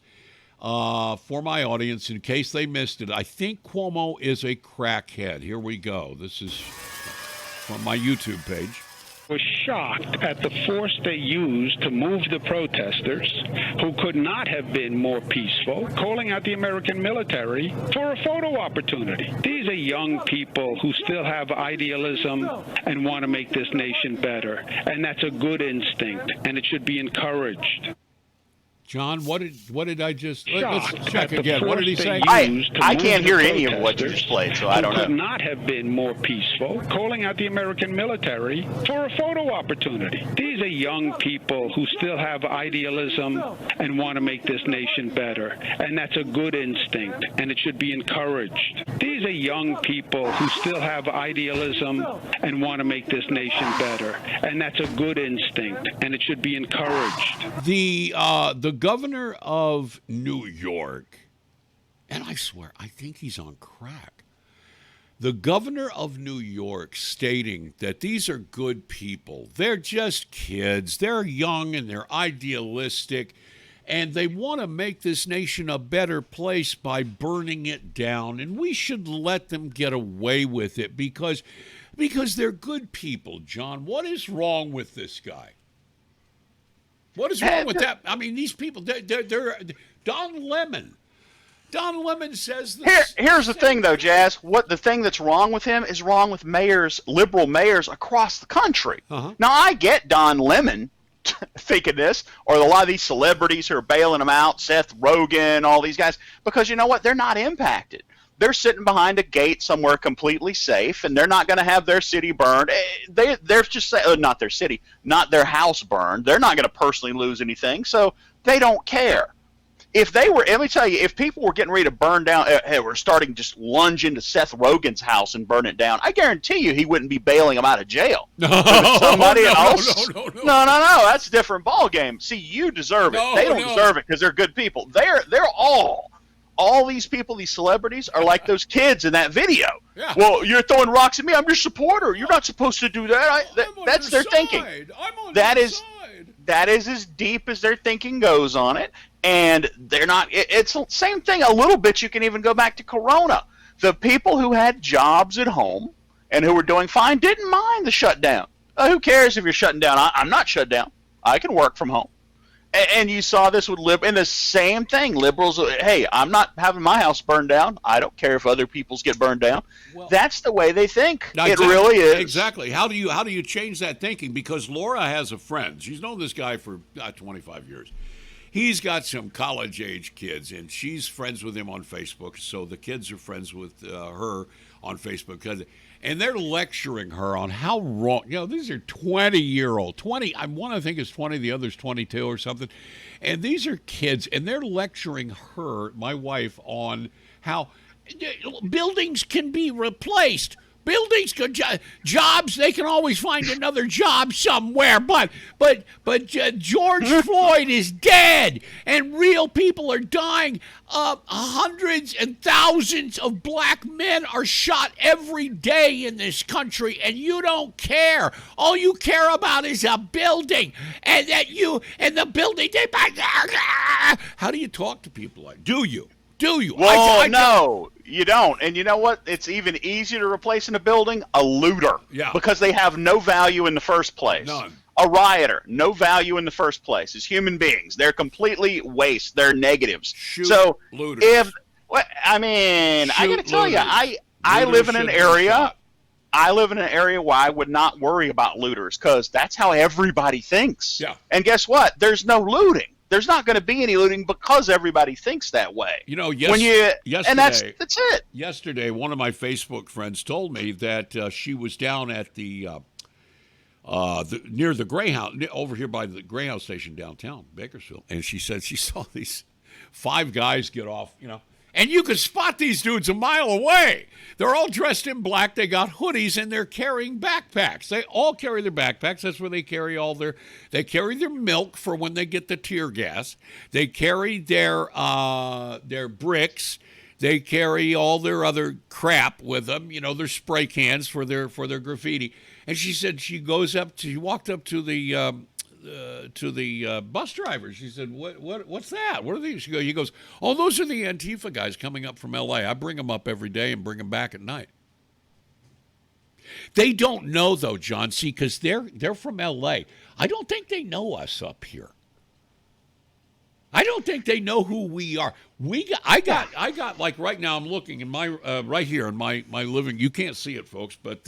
for my audience in case they missed it. I think Cuomo is a crackhead. Here we go. This is from my YouTube page. Was shocked at the force they used to move the protesters, who could not have been more peaceful, calling out the American military for a photo opportunity. These are young people who still have idealism and want to make this nation better, and that's a good instinct, and it should be encouraged. John, what did I just... Let's Shocked check at the again. What did he force say? they used to I move can't the hear any of what you protesters, just played, so I don't who could know. not have been more peaceful, calling out the American military for a photo opportunity. These are young people who still have idealism and want to make this nation better, and that's a good instinct, and it should be encouraged. These are young people who still have idealism and want to make this nation better, and that's a good instinct, and it should be encouraged. The governor of New York, and I swear, I think he's on crack. The governor of New York stating that these are good people. They're just kids. They're young and they're idealistic, and they want to make this nation a better place by burning it down, and we should let them get away with it because they're good people, John. What is wrong with this guy? What is wrong with that? I mean, these people, they're Don Lemon. Don Lemon says this. Here's the thing, though, Jazz. The thing that's wrong with him is wrong with liberal mayors across the country. Uh-huh. Now, I get Don Lemon thinking this, or a lot of these celebrities who are bailing him out, Seth Rogen, all these guys, because you know what? They're not impacted. They're sitting behind a gate somewhere completely safe, and they're not going to have their city burned. They're just saying, not their city, not their house burned. They're not going to personally lose anything, so they don't care. If they were, let me tell you, if people were getting ready to burn down, were starting to just lunge into Seth Rogen's house and burn it down, I guarantee you he wouldn't be bailing them out of jail. No, somebody else. No. No. That's a different ball game. See, you deserve it. They don't deserve it because they're good people. They're all these people, these celebrities, are like those kids in that video. Yeah. Well, you're throwing rocks at me. I'm your supporter. You're not supposed to do that. That's their thinking. I'm on That your is side. that is as deep as their thinking goes on it. And they're not. It's the same thing. A little bit. You can even go back to Corona. The people who had jobs at home and who were doing fine didn't mind the shutdown. Who cares if you're shutting down? I'm not shut down. I can work from home. And you saw this with and the same thing. Liberals, hey, I'm not having my house burned down. I don't care if other people's get burned down. Well, that's the way they think. Exactly, it really is. Exactly. How do you change that thinking? Because Laura has a friend. She's known this guy for 25 years. He's got some college-age kids, and she's friends with him on Facebook. So the kids are friends with her on Facebook. And they're lecturing her on how wrong, these are 20-year-old. 20, one I think is 20, the other's 22 or something. And these are kids, and they're lecturing her, my wife, on how buildings can be replaced. Buildings could jobs. They can always find another job somewhere. But George Floyd is dead, and real people are dying. Hundreds and thousands of black men are shot every day in this country, and you don't care. All you care about is a building, and the building. How do you talk to people like? Do you? Well, no, you don't. And you know what? It's even easier to replace in a building a looter. Yeah. Because they have no value in the first place. None. A rioter, no value in the first place. As human beings, they're completely waste. They're negatives. Shoot looters. I got to tell you, I live in an area. I live in an area where I would not worry about looters because that's how everybody thinks. Yeah. And guess what? There's no looting. There's not going to be any looting because everybody thinks that way. Yesterday, and that's it. Yesterday, one of my Facebook friends told me that she was down at the near the Greyhound, over here by the Greyhound station downtown, Bakersfield, and she said she saw these 5 guys get off, and you could spot these dudes a mile away. They're all dressed in black. They got hoodies, and they're carrying backpacks. They all carry their backpacks. That's where they carry they carry their milk for when they get the tear gas. They carry their bricks. They carry all their other crap with them. Their spray cans for their graffiti. And she said she walked up to the bus driver. She said, what's that? What are these? He goes, oh, those are the Antifa guys coming up from L.A. I bring them up every day and bring them back at night. They don't know, though, John, see, because they're from L.A. I don't think they know us up here. I don't think they know who we are. I got like right now I'm looking in my right here in my living. You can't see it, folks, but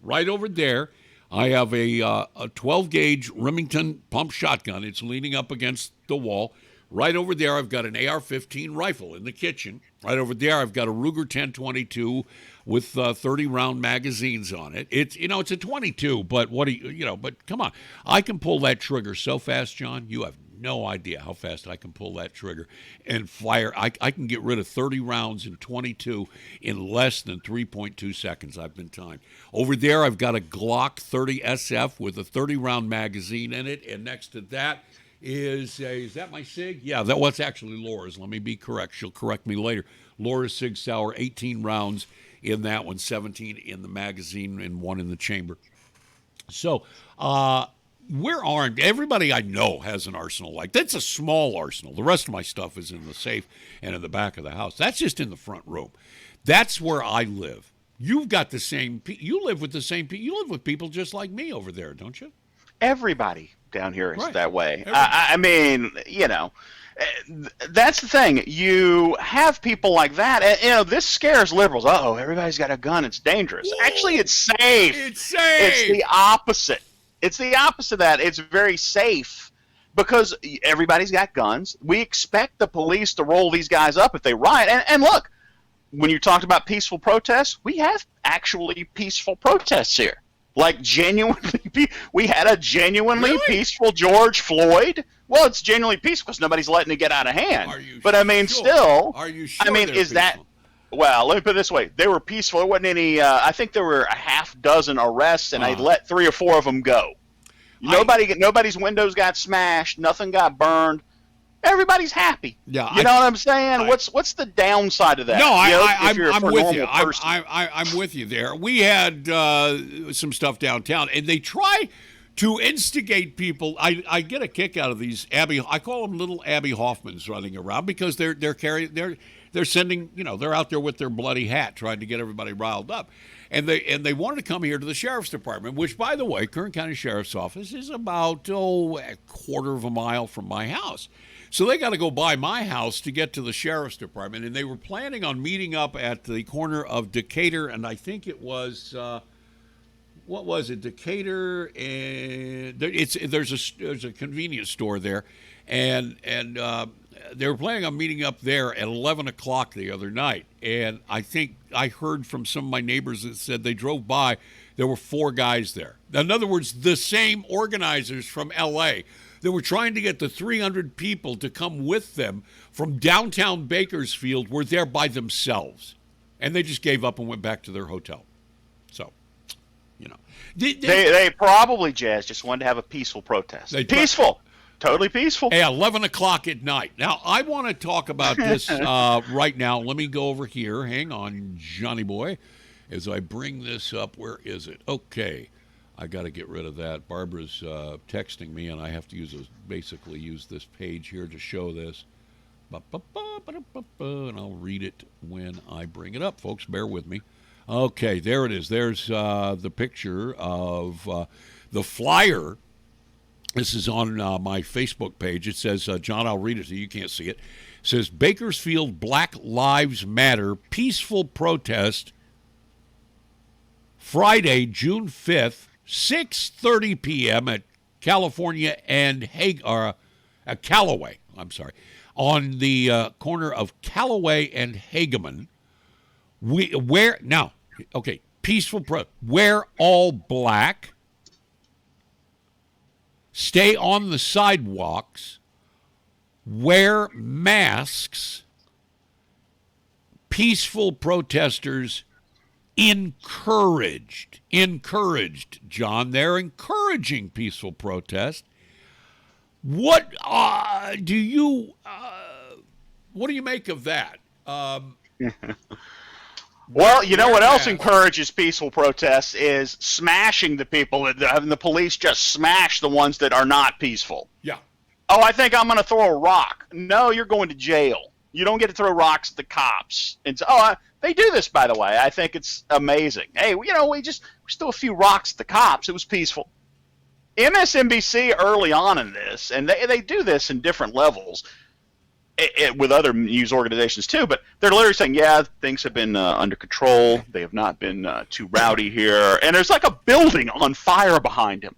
right over there, I have a 12-gauge Remington pump shotgun. It's leaning up against the wall. Right over there, I've got an AR-15 rifle in the kitchen. Right over there, I've got a Ruger 1022 with 30-round magazines on it. It's it's a 22, but but come on. I can pull that trigger so fast, John, you have no idea how fast I can pull that trigger and fire. I can get rid of 30 rounds in 22 in less than 3.2 seconds. I've been timed. Over there, I've got a Glock 30 SF with a 30-round magazine in it, and next to that is that my SIG? Yeah, that's actually Laura's. Let me be correct. She'll correct me later. Laura's SIG Sauer, 18 rounds in that one, 17 in the magazine, and 1 in the chamber. So, we're armed. Everybody I know has an arsenal that's a small arsenal. The rest of my stuff is in the safe and in the back of the house. That's just in the front room. That's where I live. You've got the same. You live with the same people. You live with people just like me over there, don't you? Everybody down here is right. That way. I mean, that's the thing. You have people like that, and this scares liberals. Uh-oh, everybody's got a gun. It's dangerous. Whoa. Actually, it's safe. It's safe. It's the opposite. It's the opposite of that. It's very safe because everybody's got guns. We expect the police to roll these guys up if they riot. And look, when you talked about peaceful protests, we have actually peaceful protests here. Like genuinely, we had a genuinely peaceful George Floyd. Well, it's genuinely peaceful because nobody's letting it get out of hand. Are you but I mean, sure? still, Are you sure? I mean, is that? Well, let me put it this way. They were peaceful. There wasn't any, I think there were a half dozen arrests, and they let 3 or 4 of them go. Nobody's windows got smashed. Nothing got burned. Everybody's happy. Yeah, you know what I'm saying? What's the downside of that? No, I'm with you. Person? I'm with you there. We had some stuff downtown, and they try to instigate people. I get a kick out of these I call them little Abby Hoffmans running around because they're sending, they're out there with their bloody hat trying to get everybody riled up. And they wanted to come here to the sheriff's department, which, by the way, Kern County Sheriff's Office is about a quarter of a mile from my house. So they got to go by my house to get to the sheriff's department, and they were planning on meeting up at the corner of Decatur, and I think it was what was it, Decatur, and there's a convenience store there, and they were planning on meeting up there at 11 o'clock the other night. And I think I heard from some of my neighbors that said they drove by, there were 4 guys there. In other words, the same organizers from L.A. that were trying to get the 300 people to come with them from downtown Bakersfield were there by themselves. And they just gave up and went back to their hotel. So, They probably, Jazz, just wanted to have a peaceful protest. Peaceful. Totally peaceful. Hey, 11 o'clock at night. Now, I want to talk about this right now. Let me go over here. Hang on, Johnny boy, as I bring this up. Where is it? Okay. I got to get rid of that. Barbara's texting me, and I have to basically use this page here to show this. And I'll read it when I bring it up, folks. Bear with me. Okay, there it is. There's the picture of the flyer. This is on my Facebook page. It says, John, I'll read it to you. You can't see it. It says, Bakersfield Black Lives Matter Peaceful Protest, Friday, June 5th, 6:30 p.m. at California and Callaway. I'm sorry. On the corner of Callaway and Hageman. Peaceful protest. Wear all black. Stay on the sidewalks, wear masks, peaceful protesters encouraged, John. They're encouraging peaceful protest. What do you make of that? Well, you know what else encourages peaceful protests is smashing the people, having the police just smash the ones that are not peaceful. Yeah. Oh, I think I'm going to throw a rock. No, you're going to jail. You don't get to throw rocks at the cops. And so, they do this, by the way. I think it's amazing. Hey, we threw a few rocks at the cops. It was peaceful. MSNBC early on in this, and they do this in different levels. With other news organizations too, but they're literally saying, yeah, things have been under control. They have not been too rowdy here. And there's like a building on fire behind him.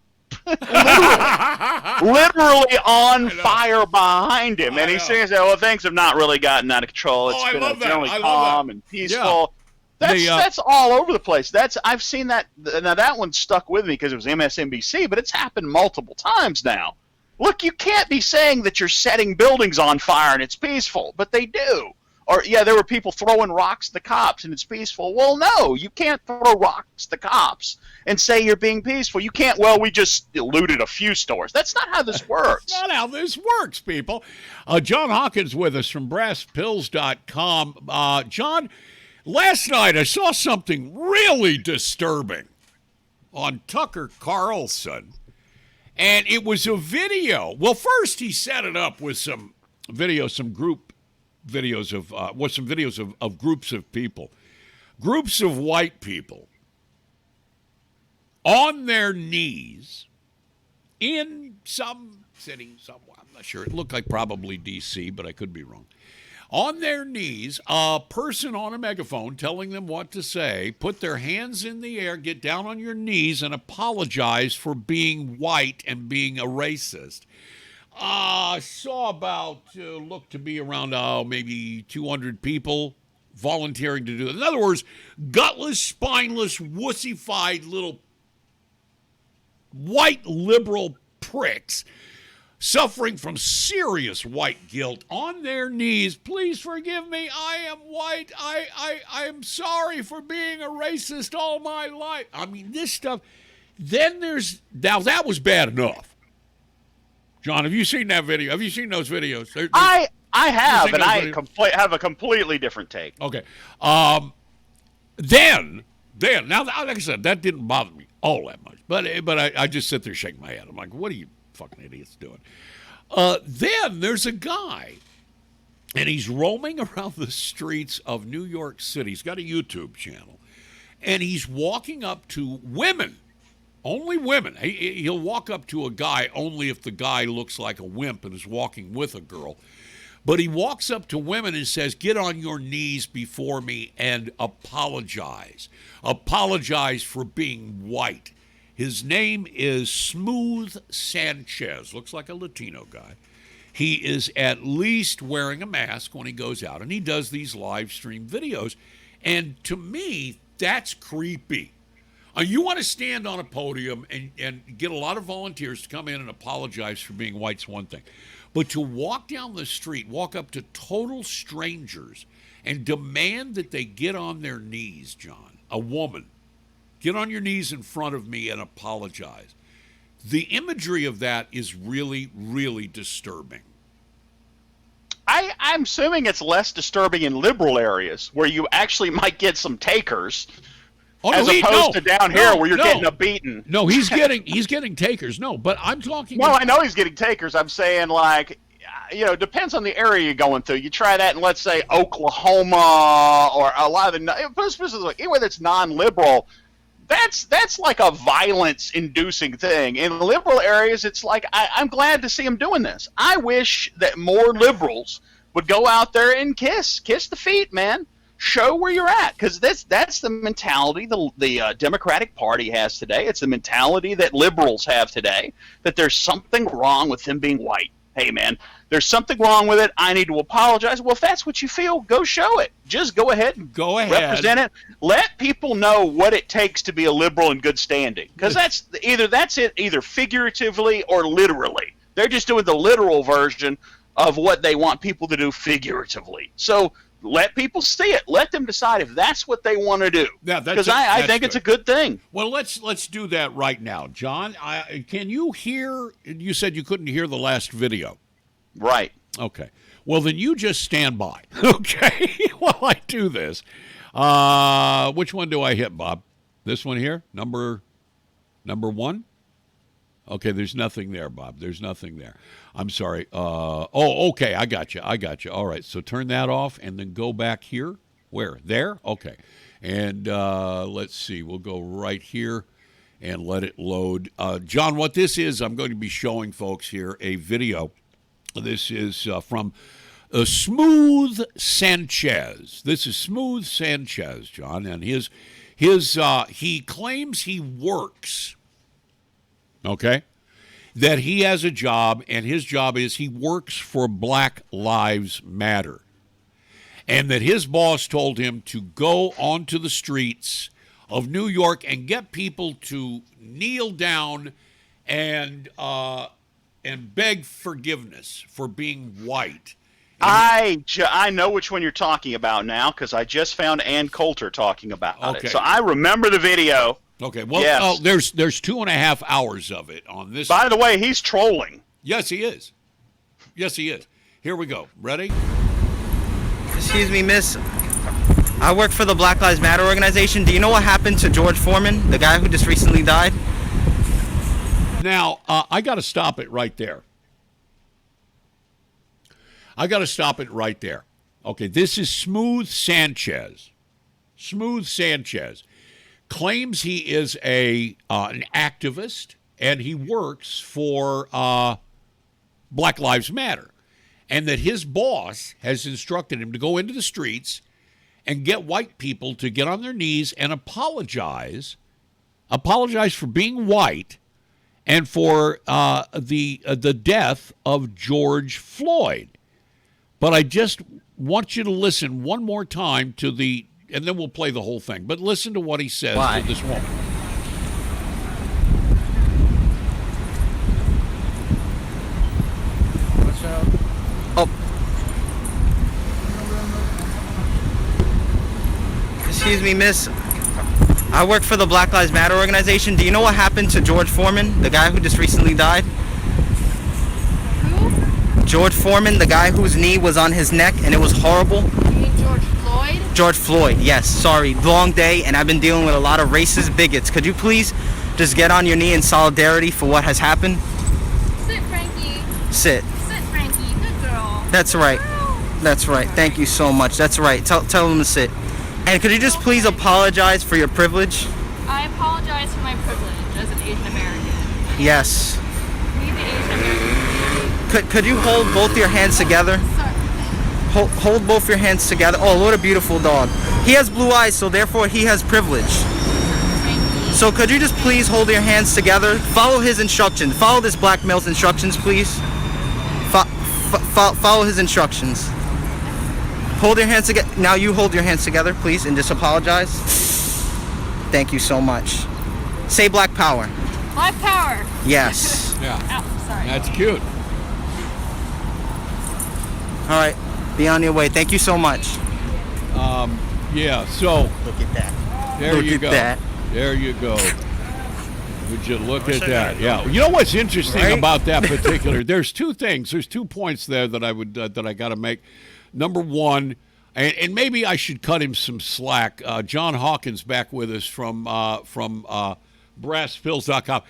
literally on fire behind him. And he's saying, well, things have not really gotten out of control. It's been generally calm and peaceful. Yeah. That's all over the place. I've seen that. Now that one stuck with me because it was MSNBC, but it's happened multiple times now. Look, you can't be saying that you're setting buildings on fire and it's peaceful, but they do. Or, yeah, there were people throwing rocks at the cops and it's peaceful. Well, no, you can't throw rocks at the cops and say you're being peaceful. You can't, well, we just looted a few stores. That's not how this works. That's not how this works, people. John Hawkins with us from BrassPills.com. John, last night I saw something really disturbing on Tucker Carlson. And it was a video. Well, first he set it up with some videos, some videos of groups of people, groups of white people on their knees in some city somewhere. I'm not sure. It looked like probably D.C., but I could be wrong. On their knees, a person on a megaphone telling them what to say, put their hands in the air, get down on your knees, and apologize for being white and being a racist. Saw about, looked to be around maybe 200 people volunteering to do it. In other words, gutless, spineless, wussified little white liberal pricks suffering from serious white guilt on their knees. Please forgive me. I am white. I am sorry for being a racist all my life. I mean, this stuff. Then now that was bad enough. John, have you seen that video? Have you seen those videos? I have, and I have a completely different take. Okay. Then Then, now, like I said, that didn't bother me all that much. But I just sit there shaking my head. I'm like, what are you fucking idiots doing? Then there's a guy, and he's roaming around the streets of New York City. He's got a YouTube channel, and he's walking up to women, only women. He'll walk up to a guy only if the guy looks like a wimp and is walking with a girl. But he walks up to women and says, get on your knees before me and apologize. Apologize for being white. His name is Smooth Sanchez. Looks like a Latino guy. He is at least wearing a mask when he goes out, and he does these live stream videos. And to me, that's creepy. You want to stand on a podium and get a lot of volunteers to come in and apologize for being white's one thing. But to walk down the street, walk up to total strangers and demand that they get on their knees, John, a woman, get on your knees in front of me and apologize. The imagery of that is really, really disturbing. I'm assuming it's less disturbing in liberal areas where you actually might get some takers. As opposed to down here where you're getting a beating. No, he's getting takers. No, but I'm talking. No, I know he's getting takers. I'm saying, like, it depends on the area you're going through. You try that in, let's say, Oklahoma or a lot of the, anywhere that's non-liberal, that's like a violence-inducing thing. In liberal areas, it's like, I'm glad to see him doing this. I wish that more liberals would go out there and kiss the feet, man. Show where you're at, because that's the mentality the Democratic Party has today. It's the mentality that liberals have today, that there's something wrong with them being white. Hey, man, there's something wrong with it. I need to apologize. Well, if that's what you feel, go show it. Just go ahead and represent it. Let people know what it takes to be a liberal in good standing, because that's either figuratively or literally. They're just doing the literal version of what they want people to do figuratively. So let people see it. Let them decide if that's what they want to do. Yeah, because I think it's a good thing. Well, let's do that right now, John. Can you hear? You said you couldn't hear the last video. Right. Okay. Well, then you just stand by. Okay. While I do this. Which one do I hit, Bob? This one here, number one. Okay, there's nothing there, Bob. There's nothing there. I'm sorry. Okay, I got you. All right, so turn that off and then go back here. Where? There? Okay. And let's see. We'll go right here and let it load. John, what this is, I'm going to be showing folks here a video. This is from Smooth Sanchez. This is Smooth Sanchez, John, and he claims he works. Okay, that he has a job, and his job is he works for Black Lives Matter, and that his boss told him to go onto the streets of New York and get people to kneel down and beg forgiveness for being white. I know which one you're talking about now, because I just found Ann Coulter talking about it. So I remember the video. Okay, well, yes. There's 2.5 hours of it on this. By the way, he's trolling. Yes, he is. Here we go. Ready? Excuse me, miss. I work for the Black Lives Matter organization. Do you know what happened to George Foreman, the guy who just recently died? Now, I got to stop it right there. Okay, this is Smooth Sanchez. Claims he is an activist, and he works for Black Lives Matter, and that his boss has instructed him to go into the streets and get white people to get on their knees and apologize for being white and for the death of George Floyd. But I just want you to listen one more time to and then we'll play the whole thing. But listen to what he says to this woman. What's up? Oh. Excuse me, miss. I work for the Black Lives Matter organization. Do you know what happened to George Foreman, the guy who just recently died? Who? George Foreman, the guy whose knee was on his neck, and it was horrible. You mean George Floyd? George Floyd, yes. Sorry, long day, and I've been dealing with a lot of racist bigots. Could you please just get on your knee in solidarity for what has happened? Sit, Frankie. Sit. Sit, Frankie. Good girl. That's right. That's right. Thank you so much. That's right. Tell him to sit. And could you just please apologize for your privilege? I apologize for my privilege as an Asian American. Yes. We the Asian American. Could you hold both your hands together? Sorry. Hold both your hands together. Oh, what a beautiful dog. He has blue eyes, so therefore he has privilege. So could you just please hold your hands together? Follow his instructions. Follow this black male's instructions, please. Follow his instructions. Hold your hands together. Now you hold your hands together, please, and just apologize. Thank you so much. Say Black Power. Black Power. Yes. Yeah. Oh, sorry. That's cute. All right. Be on your way. Thank you so much. Yeah, so Look at that. there Look you at go. that. There you go. Would you look at that? Yeah. You know what's interesting Right? about that particular? There's two things. There's 2 points there that I would that I got to make. Number one, and maybe I should cut him some slack. John Hawkins back with us from BrassPills.com.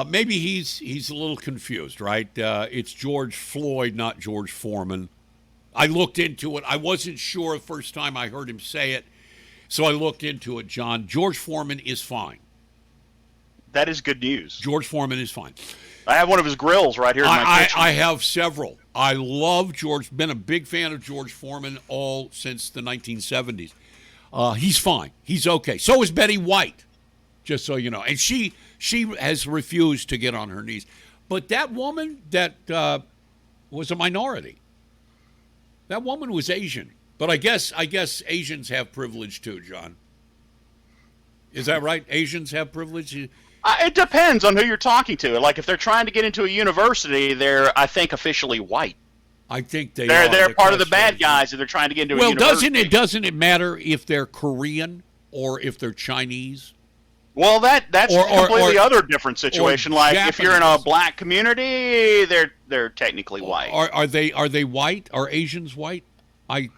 Maybe he's a little confused, right? It's George Floyd, not George Foreman. I looked into it. I wasn't sure the first time I heard him say it, so I looked into it, John. George Foreman is fine. That is good news. George Foreman is fine. I have one of his grills right here in my kitchen. I have several. I love George. Been a big fan of George Foreman all since the 1970s. He's fine. He's okay. So is Betty White, just so you know. And she has refused to get on her knees. But that woman that was a minority. That woman was Asian. But I guess Asians have privilege too, John. Is that right? Asians have privilege? It depends on who you're talking to. Like, if they're trying to get into a university, they're, I think, officially white. I think they're part of the bad guys if they're trying to get into a university. Doesn't it matter if they're Korean or if they're Chinese? Well, that's a completely or- other different situation. Like, if you're in a Japanese. black community, they're technically white. Are they white? Are Asians white?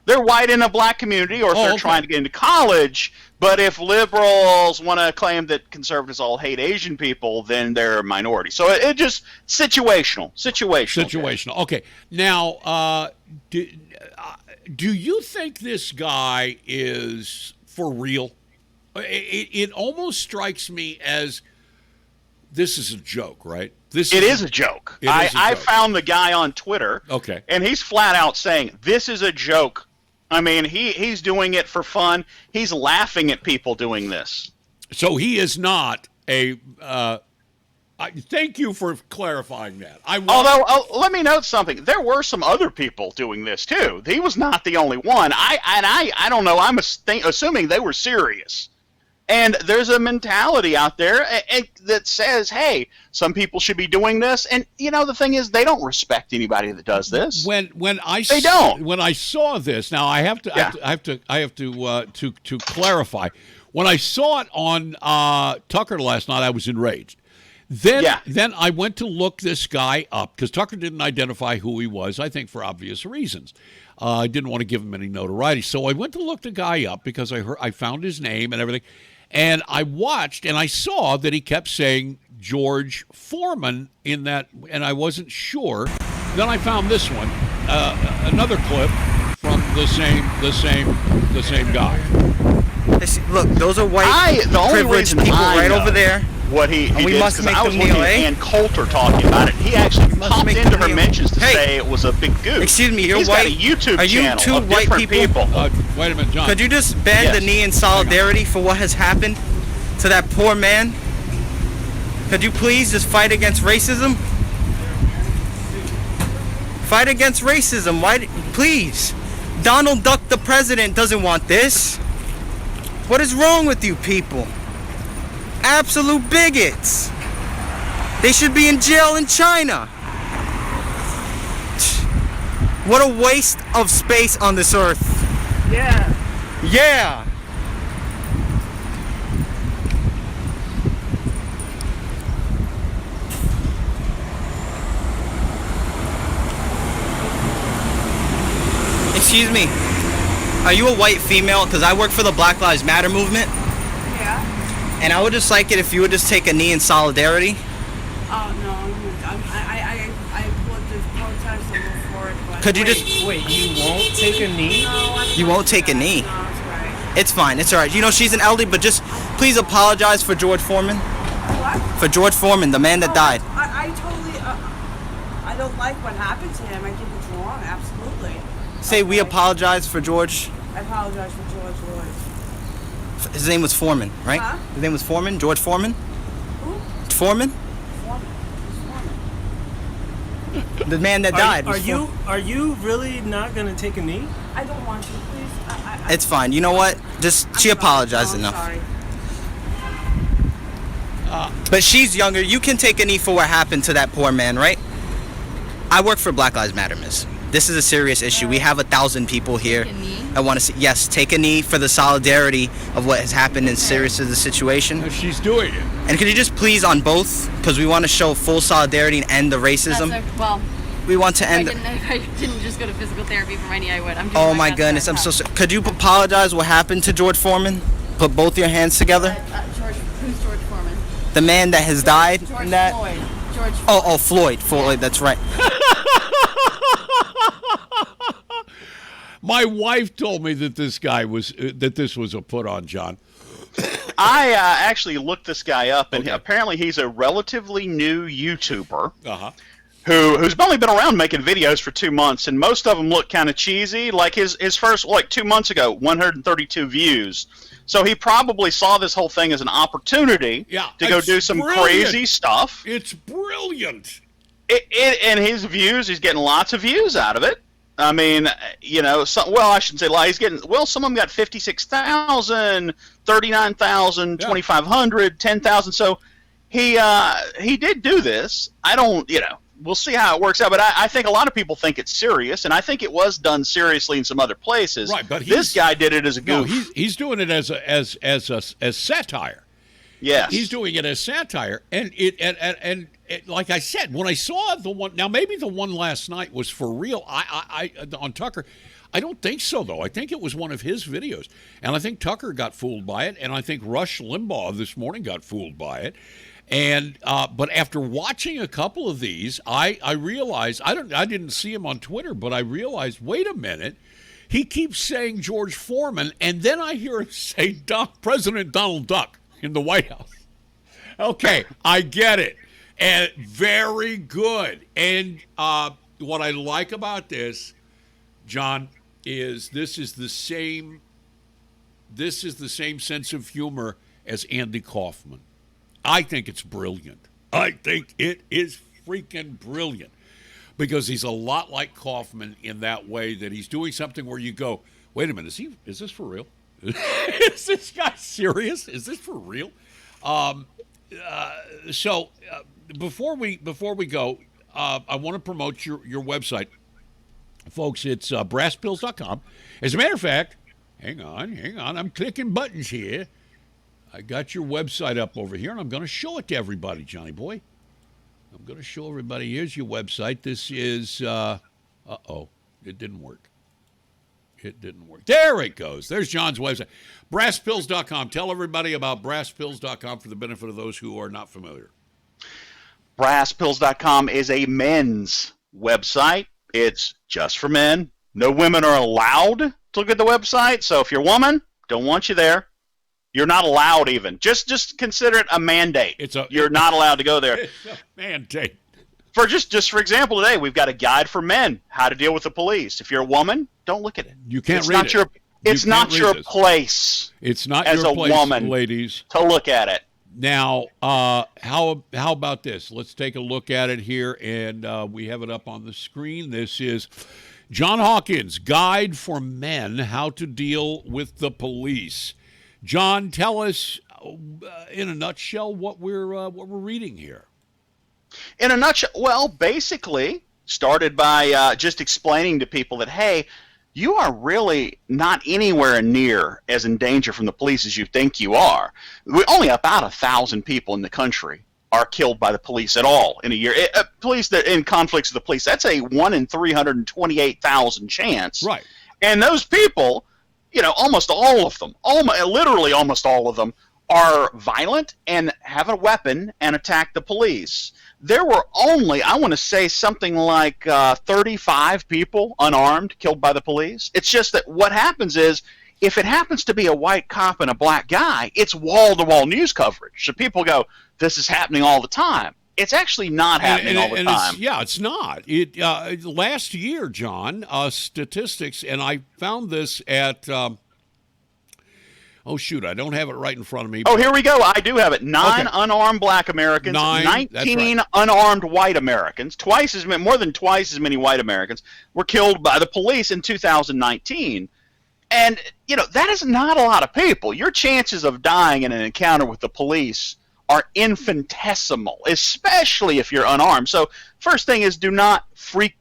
They're white in a black community, or if they're okay. trying to get into college. But if liberals want to claim that conservatives all hate Asian people, then they're a minority. So it just situational. Okay. Now, do you think this guy is for real? It almost strikes me as this is a joke, right? It is a joke. I found the guy on Twitter. Okay. And he's flat out saying, this is a joke. I mean, he's doing it for fun. He's laughing at people doing this. So he is not a. Thank you for clarifying that. Although, let me note something. There were some other people doing this too. He was not the only one. I don't know. I'm assuming they were serious. And there's a mentality out there that says, hey, some people should be doing this. And, you know, the thing is, they don't respect anybody that does this. When I saw this, now I have to clarify. When I saw it on Tucker last night, I was enraged. Then I went to look this guy up because Tucker didn't identify who he was, I think for obvious reasons. I didn't want to give him any notoriety. So I went to look the guy up because I found his name and everything. And I watched and I saw that he kept saying George Foreman in that, and I wasn't sure. Then I found this one, another clip from the same guy. Look, those are white privileged people right over there. What he we did, must because make I was them looking kneel, at eh? Ann Coulter talking about it. He actually popped make into them her kneel. mentions to Hey. say it was a big goof. Excuse me, you're He's white. got a YouTube Are you channel two of white different people? Wait a minute, John. Could you just bend the knee in solidarity for what has happened to that poor man? Could you please just fight against racism? Fight against racism. Please. Donald Duck, the president, doesn't want this. What is wrong with you people? Absolute bigots. They should be in jail in China. What a waste of space on this earth. Yeah. Excuse me. Are you a white female? Because I work for the Black Lives Matter movement. Yeah. And I would just like it if you would just take a knee in solidarity. Oh, no. I would just protest and move forward. But Could you Wait, you won't take a knee? You won't take a knee? No, it's right. It's fine. It's all right. You know, she's an elderly, but just please apologize for George Foreman. What? For George Foreman, the man that died. I totally, I don't like what happened to him. I think it's wrong, absolutely. Say we apologize for George. I apologize for George Floyd. His name was Foreman, right? Huh? His name was Foreman? George Foreman? Who? Foreman? Foreman. Who's Foreman? The man that died. was Are you really not gonna take a knee? I don't want to, please. It's fine. You know what? Just she apologized I'm enough. sorry. But she's younger. You can take a knee for what happened to that poor man, right? I work for Black Lives Matter, miss. This is a serious issue. We have 1,000 people here. Take a knee? I want to see. Yes, take a knee for the solidarity of what has happened and serious of the situation. No, she's doing it. And could you just please on both, because we want to show full solidarity and end the racism. Well, We want to if end. I didn't just go to physical therapy for my knee, I would. I'm doing Oh my my best goodness, right I'm now. so sorry. Could you apologize what happened to George Foreman? Put both your hands together. Who's George Foreman? The man that has died. George in that. Floyd. George Floyd. Oh, Floyd. Floyd. That's right. My wife told me that this guy was that this was a put on, John. I actually looked this guy up, and apparently he's a relatively new YouTuber who's only been around making videos for 2 months, and most of them look kind of cheesy. Like his first, 2 months ago, 132 views. So he probably saw this whole thing as an opportunity to go do some crazy stuff. It's brilliant. And his views, he's getting lots of views out of it. I mean, you know, I shouldn't say lie. He's getting, some of them got 56,000, 39,000, 2,500, 10,000. So he did do this. I don't, we'll see how it works out. But I think a lot of people think it's serious, and I think it was done seriously in some other places. Right, but this guy did it as a goof. No, he's doing it as satire. Yes, he's doing it as satire, and it like I said, when I saw the one, now maybe the one last night was for real. I on Tucker, I don't think so though. I think it was one of his videos, and I think Tucker got fooled by it, and I think Rush Limbaugh this morning got fooled by it. And but after watching a couple of these, I realized I didn't see him on Twitter, but I realized, wait a minute, he keeps saying George Foreman, and then I hear him say President Donald Duck in the White House. Okay, I get it, and very good. And what I like about this, John, is this is the same sense of humor as Andy Kaufman. I think it's brilliant. I think it is freaking brilliant because he's a lot like Kaufman in that way that he's doing something where you go, wait a minute, is this for real? Is this guy serious? Is this for real? So before we go, I want to promote your website, folks. It's brasspills.com. As a matter of fact, hang on, I'm clicking buttons here. I got your website up over here, and I'm going to show it to everybody, Johnny boy. I'm going to show everybody. Here's your website. This is, it didn't work. It didn't work. There it goes. There's John's website. Brasspills.com. Tell everybody about brasspills.com for the benefit of those who are not familiar. Brasspills.com is a men's website. It's just for men. No women are allowed to look at the website. So if you're a woman, don't want you there. You're not allowed even. Just consider it a mandate. You're not allowed to go there. It's a mandate. For just for example, today we've got a guide for men how to deal with the police. If you're a woman, don't look at it. You can't it's read not it. Your, it's you not your this. place. It's not as your a place, woman, ladies, to look at it. Now, how about this? Let's take a look at it here, and we have it up on the screen. This is John Hawkins' Guide for Men: How to Deal with the Police. John, tell us in a nutshell what we're reading here. In a nutshell, well, basically started by just explaining to people that, hey, you are really not anywhere near as in danger from the police as you think you are. Only about 1,000 people in the country are killed by the police at all in a year. Police that in conflicts with the police, that's a 1 in 328,000 chance. Right. And those people almost all of them, literally almost all of them, are violent and have a weapon and attack the police. There were only, I want to say, something like 35 people unarmed killed by the police. It's just that what happens is, if it happens to be a white cop and a black guy, it's wall-to-wall news coverage. So people go, this is happening all the time. It's actually not happening all the time. It's not. Last year, John, statistics, and I found this at, I don't have it right in front of me. Oh, here we go. I do have it. 9 unarmed black Americans, 19 unarmed white Americans, more than twice as many white Americans were killed by the police in 2019. And, that is not a lot of people. Your chances of dying in an encounter with the police are infinitesimal, especially if you're unarmed. So first thing is, do not freak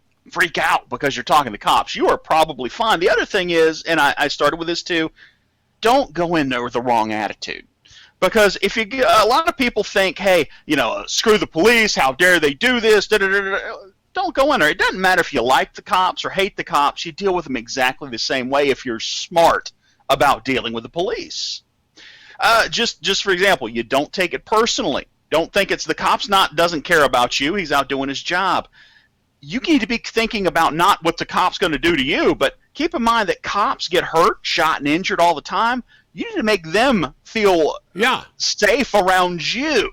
out because you're talking to cops. You are probably fine. The other thing is, and I started with this too, don't go in there with the wrong attitude. Because if you get, a lot of people think, hey, screw the police, how dare they do this, don't go in there. It doesn't matter if you like the cops or hate the cops. You deal with them exactly the same way if you're smart about dealing with the police. Just for example, you don't take it personally. Don't think it's the cop's doesn't care about you. He's out doing his job. You need to be thinking about not what the cop's going to do to you, but keep in mind that cops get hurt, shot, and injured all the time. You need to make them feel safe around you.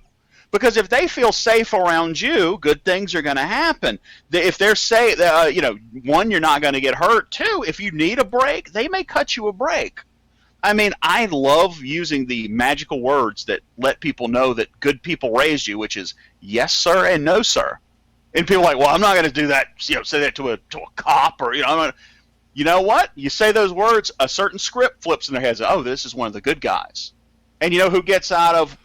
Because if they feel safe around you, good things are going to happen. If they're safe, one, you're not going to get hurt. Two, if you need a break, they may cut you a break. I mean, I love using the magical words that let people know that good people raised you, which is yes, sir, and no, sir. And people are like, well, I'm not going to do that. Say that to a cop, or I'm gonna, you know what? You say those words, a certain script flips in their heads. Oh, this is one of the good guys. And who gets out of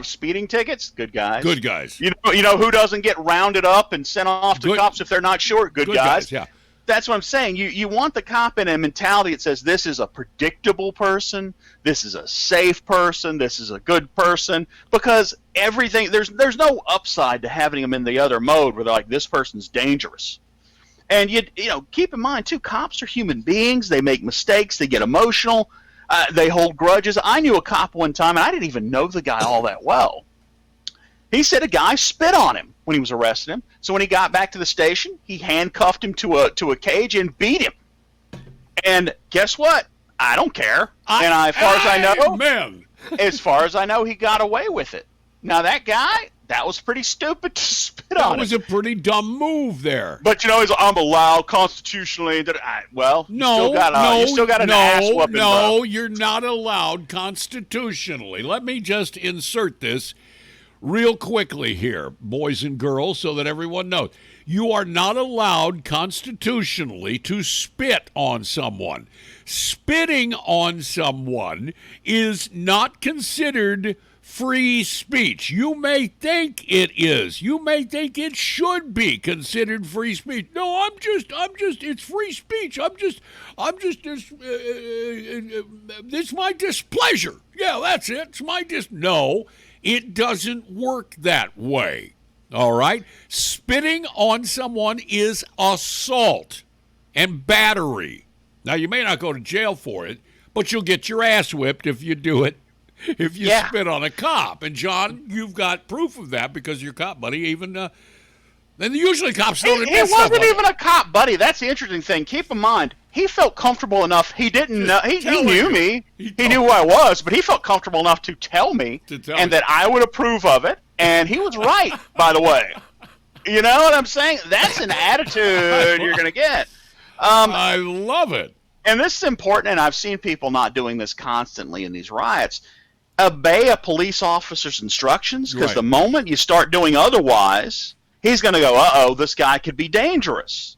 speeding tickets? Good guys. Good guys. You know who doesn't get rounded up and sent off to cops if they're not sure? Good guys. Yeah. That's what I'm saying. You want the cop in a mentality that says this is a predictable person, this is a safe person, this is a good person, because everything there's no upside to having them in the other mode where they're like, this person's dangerous. And keep in mind too, cops are human beings. They make mistakes. They get emotional. They hold grudges. I knew a cop one time, and I didn't even know the guy all that well. He said a guy spit on him when he was arresting him. So when he got back to the station, he handcuffed him to a cage and beat him. And guess what? I don't care. As far as I know, he got away with it. Now that guy, that was pretty stupid to spit on him. That was a pretty dumb move there. But I'm allowed constitutionally. You still got an ass whooping. No, you're not allowed constitutionally. Let me just insert this real quickly here, boys and girls, so that everyone knows. You are not allowed constitutionally to spit on someone. Spitting on someone is not considered free speech. You may think it is. You may think it should be considered free speech. No, it's free speech. It's my displeasure. Yeah, that's it. It's my No, it doesn't work that way. All right? Spitting on someone is assault and battery. Now, you may not go to jail for it, but you'll get your ass whipped if you do it. If you spit on a cop. And, John, you've got proof of that because your cop buddy even and usually cops don't admit It wasn't even a cop buddy. That's the interesting thing. Keep in mind, he felt comfortable enough. He didn't know. He knew me. He knew who I was, but he felt comfortable enough to tell me that I would approve of it. And he was right, by the way. You know what I'm saying? That's an attitude you're going to get. I love it. And this is important, and I've seen people not doing this constantly in these riots. Obey a police officer's instructions, because the moment you start doing otherwise, he's going to go, uh-oh, this guy could be dangerous.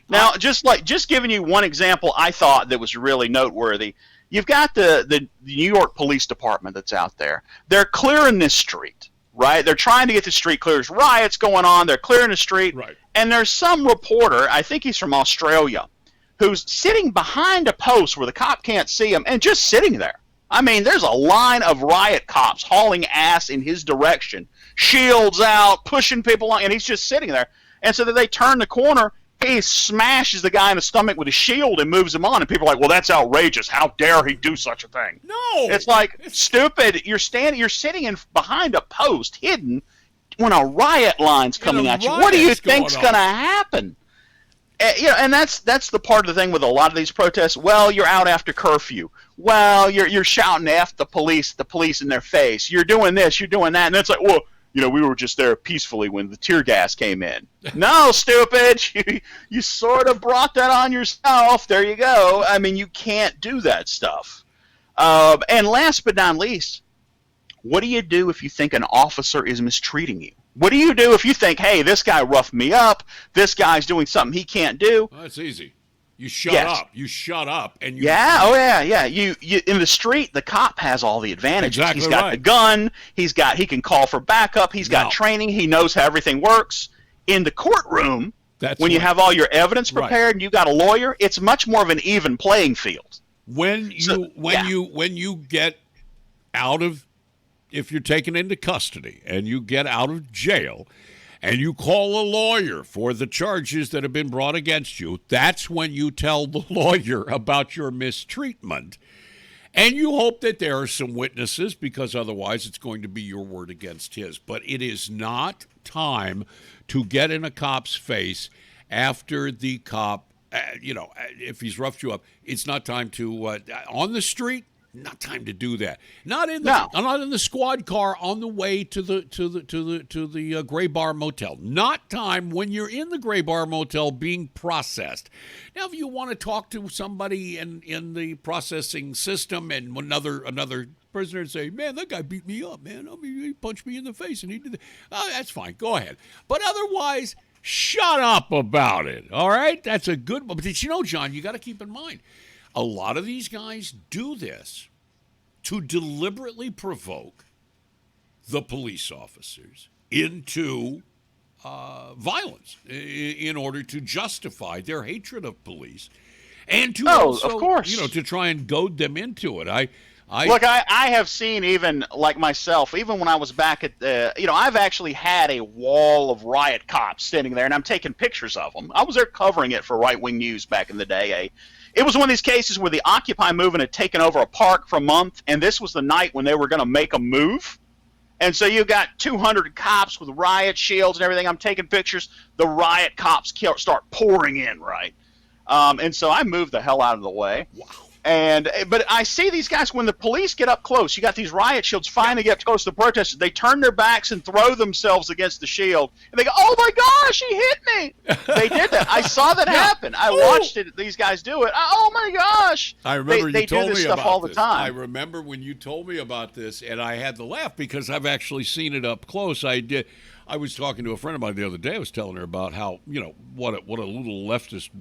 Now, just giving you one example I thought that was really noteworthy, you've got the New York Police Department that's out there. They're clearing this street, right? They're trying to get the street clear. There's riots going on. They're clearing the street. Right. And there's some reporter, I think he's from Australia, who's sitting behind a post where the cop can't see him and just sitting there. I mean, there's a line of riot cops hauling ass in his direction, shields out, pushing people along, and he's just sitting there. And so that they turn the corner, He smashes the guy in the stomach with a shield and moves him on, and people are like, well, that's outrageous. How dare he do such a thing? No. It's like, stupid. You're sitting behind a post hidden when a riot line's coming at you. What do you think's going to happen? And that's the part of the thing with a lot of these protests. Well, you're out after curfew. Well, you're shouting F the police in their face. You're doing this, you're doing that. And it's like, well, we were just there peacefully when the tear gas came in. No, stupid. You sort of brought that on yourself. There you go. I mean, you can't do that stuff. And last but not least, what do you do if you think an officer is mistreating you? What do you do if you think, hey, this guy roughed me up, this guy's doing something he can't do? Well, that's easy. You shut up. You shut up. And you You in the street, the cop has all the advantages. Exactly He's got the gun. He can call for backup. He's got training. He knows how everything works. In the courtroom, when you have all your evidence prepared and you got a lawyer, it's much more of an even playing field. When you get out of, if you're taken into custody and you get out of jail and you call a lawyer for the charges that have been brought against you, that's when you tell the lawyer about your mistreatment. And you hope that there are some witnesses, because otherwise it's going to be your word against his. But it is not time to get in a cop's face after the cop, if he's roughed you up. It's not time to, on the street, not time to do that. Not in the squad car on the way to the Gray Bar Motel. Not time when you're in the Gray Bar Motel being processed. Now, if you want to talk to somebody in the processing system and another prisoner say, man, that guy beat me up, man. I mean, he punched me in the face and he did that. That's fine. Go ahead. But otherwise, shut up about it. All right? That's a good one. But John, you got to keep in mind, a lot of these guys do this to deliberately provoke the police officers into violence in order to justify their hatred of police and to of course, to try and goad them into it. Look, I have seen, even like myself, even when I was back at I've actually had a wall of riot cops sitting there, and I'm taking pictures of them. I was there covering it for Right Wing News back in the day. It was one of these cases where the Occupy movement had taken over a park for a month, and this was the night when they were going to make a move. And so you got 200 cops with riot shields and everything. I'm taking pictures. The riot cops start pouring in, right? And so I moved the hell out of the way. Wow. But I see these guys, when the police get up close, you got these riot shields finally get close to the protesters, they turn their backs and throw themselves against the shield, and they go, oh my gosh, he hit me. They did that. I saw that happen. I watched these guys do it. Oh my gosh. I remember they do this stuff all the time. I remember when you told me about this, and I had to laugh because I've actually seen it up close. I was talking to a friend of mine the other day. I was telling her about how, what a little leftist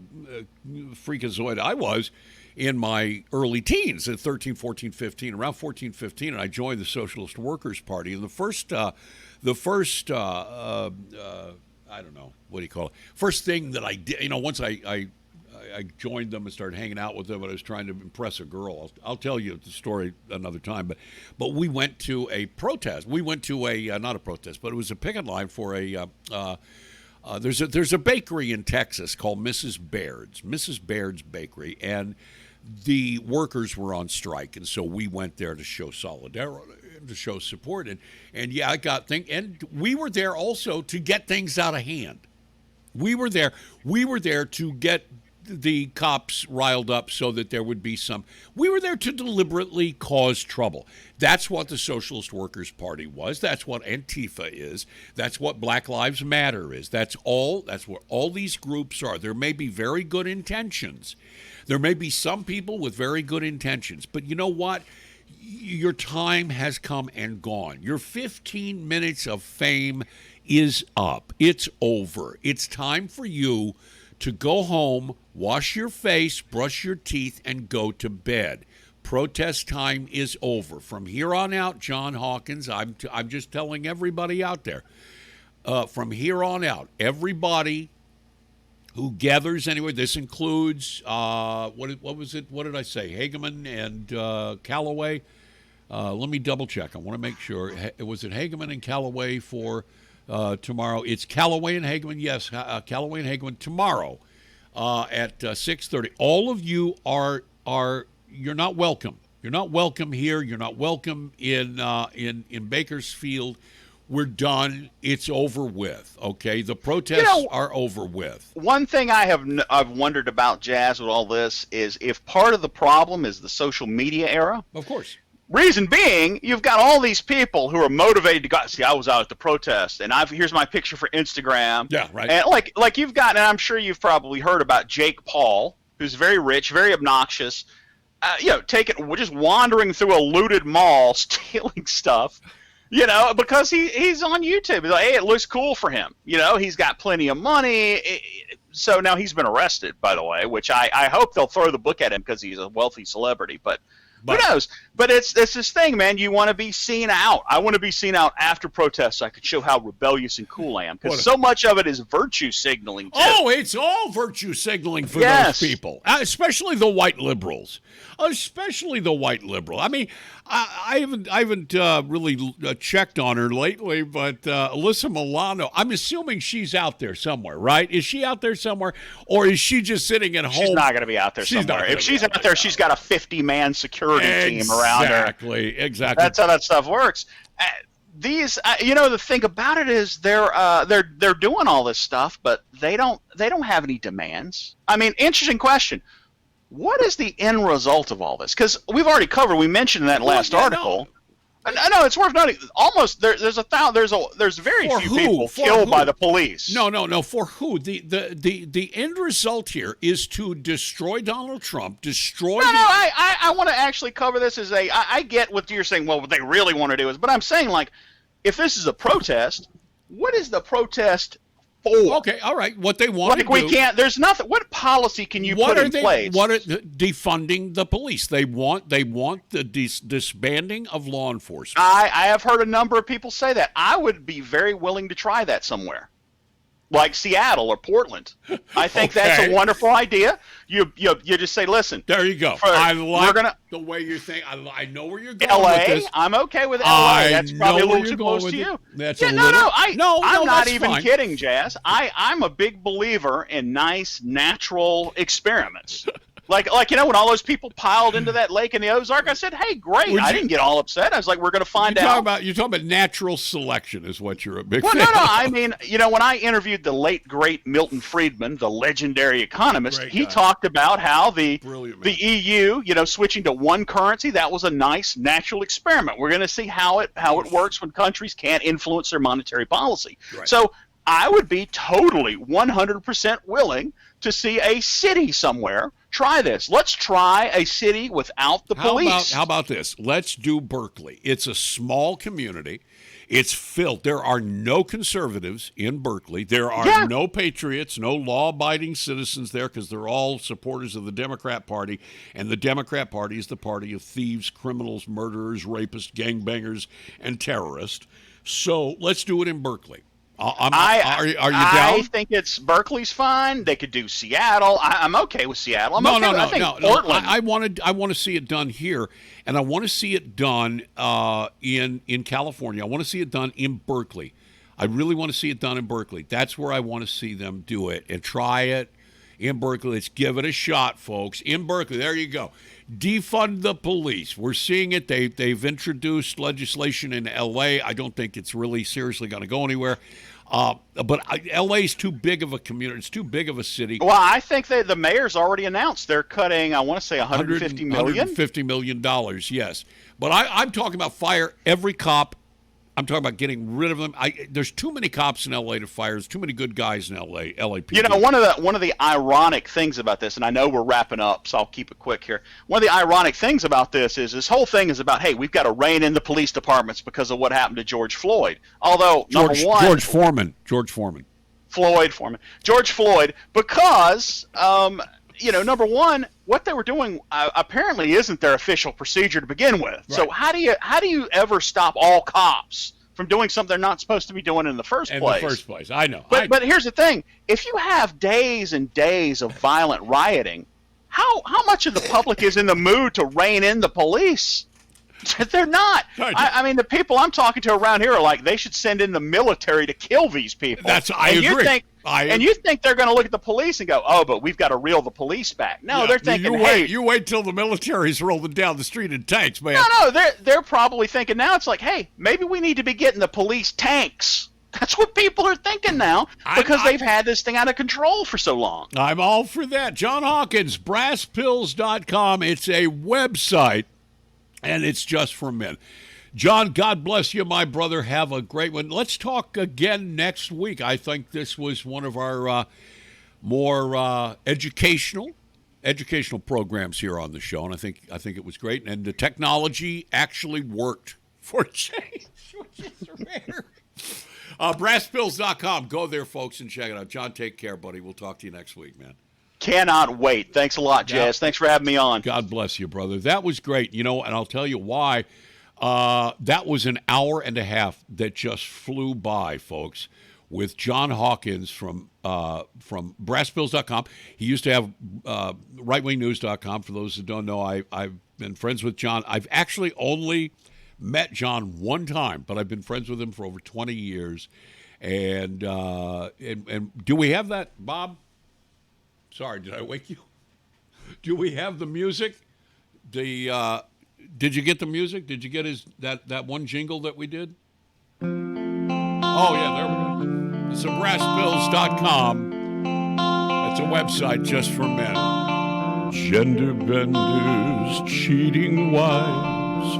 freakazoid I was in my early teens at 13, 14, 15, around 14, 15, and I joined the Socialist Workers Party. And the first I don't know, what do you call it? First thing that I did, once I joined them and started hanging out with them, and I was trying to impress a girl. I'll tell you the story another time. But we went to a protest. We went to not a protest, but it was a picket line for there's a bakery in Texas called Mrs. Baird's Bakery, and the workers were on strike, and so we went there to show solidarity, to show support, and I got things, and we were there also to get things out of hand. We were there to get the cops riled up so that there would be we were there to deliberately cause trouble. That's what the Socialist Workers Party was. That's what Antifa is. That's what Black Lives Matter is. That's what all these groups are. There may be very good intentions. There may be some people with very good intentions, but you know what? Your time has come and gone. Your 15 minutes of fame is up. It's over. It's time for you to go home, wash your face, brush your teeth, and go to bed. Protest time is over. From here on out, John Hawkins, I'm just telling everybody out there, from here on out, everybody who gathers anywhere, this includes, what was it? What did I say? Hageman and Callaway. Let me double check. I want to make sure. Was it Hageman and Callaway for tomorrow? It's Callaway and Hageman. Yes, Callaway and Hageman tomorrow. at 6:30. All of you are you're not welcome. You're not welcome here. You're not welcome in Bakersfield. We're done. It's over with. Okay, the protests are over with. One thing I've wondered about, Jazz, with all this is if part of the problem is the social media era. Of course. Reason being, you've got all these people who are motivated to go. See, I was out at the protest, and here's my picture for Instagram. Yeah, right. And like you've got, and I'm sure you've probably heard about Jake Paul, who's very rich, very obnoxious. Just wandering through a looted mall, stealing stuff. Because he's on YouTube. He's like, hey, it looks cool for him. He's got plenty of money. So now he's been arrested, by the way, which I hope they'll throw the book at him because he's a wealthy celebrity. But who knows? But it's this thing, man. You want to be seen out. I want to be seen out after protests so I could show how rebellious and cool I am. Because so much of it is virtue signaling, too. Oh, it's all virtue signaling for those people, especially the white liberals. Especially the white liberal. I mean, I haven't really checked on her lately, but Alyssa Milano, I'm assuming she's out there somewhere, right? Is she out there somewhere, or is she just sitting at home? She's not going to be out there somewhere. If she's out there, she's got a 50-man security team around her. Exactly. That's how that stuff works. The thing about it is they're doing all this stuff, but they don't have any demands. I mean, interesting question. What is the end result of all this? Because we've already covered. We mentioned in that last article. No, it's worth noting. Almost there's very few people killed by the police. No. For who? The end result here is to destroy Donald Trump. I want to actually cover this as I get what you're saying. Well, what they really want to do is, but I'm saying, like, if this is a protest, what is the protest for? Okay, all right. What they want to do. We can't. There's nothing. What policy can you put in place? What are defunding the police? They want the disbanding of law enforcement. I have heard a number of people say that. I would be very willing to try that somewhere, like Seattle or Portland. I think that's a wonderful idea. You just say, listen. There you go. I like the way you're thinking. I know where you're going LA, with this. I'm okay with LA. That's probably a little too close to you. I'm not even kidding, Jazz. I'm a big believer in nice, natural experiments. Like when all those people piled into that lake in the Ozark, I said, hey, great. I didn't get all upset. I was like, we're going to find out. You're talking about natural selection is what you're a big fan of. No. I mean, when I interviewed the late, great Milton Friedman, the legendary economist, he talked about how the EU, switching to one currency, that was a nice, natural experiment. We're going to see how it works when countries can't influence their monetary policy. Right. So I would be totally 100% willing to see a city somewhere try this. Let's try a city without the police. How about this? Let's do Berkeley. It's a small community. It's filled. There are no conservatives in Berkeley. There are no patriots, no law-abiding citizens there because they're all supporters of the Democrat Party, and the Democrat Party is the party of thieves, criminals, murderers, rapists, gangbangers, and terrorists. So let's do it in Berkeley. Are you down? I think Berkeley's fine. They could do Seattle. I'm okay with Seattle. No. Portland. I want to see it done here, and I want to see it done in California. I want to see it done in Berkeley. I really want to see it done in Berkeley. That's where I want to see them do it and try it in Berkeley. Let's give it a shot, folks. In Berkeley, there you go. Defund the police. We're seeing it. They've introduced legislation in L.A. I don't think it's really seriously going to go anywhere. But L.A. is too big of a community. It's too big of a city. Well, I think the mayor's already announced they're cutting, I want to say, $150 million. $150 million, yes. But I'm talking about fire every cop. I'm talking about getting rid of them. There's too many cops in L.A. to fire. There's too many good guys in L.A. people. One of the ironic things about this, and I know we're wrapping up, so I'll keep it quick here. One of the ironic things about this is this whole thing is about, hey, we've got to rein in the police departments because of what happened to George Floyd. Although, George Foreman, because number one, what they were doing apparently isn't their official procedure to begin with. Right. So how do you ever stop all cops from doing something they're not supposed to be doing in the first place? I know. But here's the thing: if you have days and days of violent rioting, how much of the public is in the mood to rein in the police? They're not. I mean, the people I'm talking to around here are like, they should send in the military to kill these people. I agree. And you think they're going to look at the police and go, oh, but we've got to reel the police back. No, they're thinking, you wait till the military's rolling down the street in tanks, man. No, they're probably thinking now, it's like, hey, maybe we need to be getting the police tanks. That's what people are thinking now because they've had this thing out of control for so long. I'm all for that. John Hawkins, brasspills.com. It's a website, and it's just for men. John, God bless you, my brother. Have a great one. Let's talk again next week. I think this was one of our more educational programs here on the show, and I think it was great. And the technology actually worked for a change, which is rare. Brasspills.com. Go there, folks, and check it out. John, take care, buddy. We'll talk to you next week, man. Cannot wait. Thanks a lot, Jazz. Thanks for having me on. God bless you, brother. That was great. And I'll tell you why. That was an hour and a half that just flew by, folks, with John Hawkins from brasspills.com. He used to have rightwingnews.com. For those that don't know, I've been friends with John. I've actually only met John one time, but I've been friends with him for over 20 years. And do we have that, Bob? Sorry, did I wake you? Do we have the music? Did you get the music? Did you get that one jingle that we did? Oh, yeah, there we go. It's brasspills.com. It's a website just for men. Gender benders, cheating wives,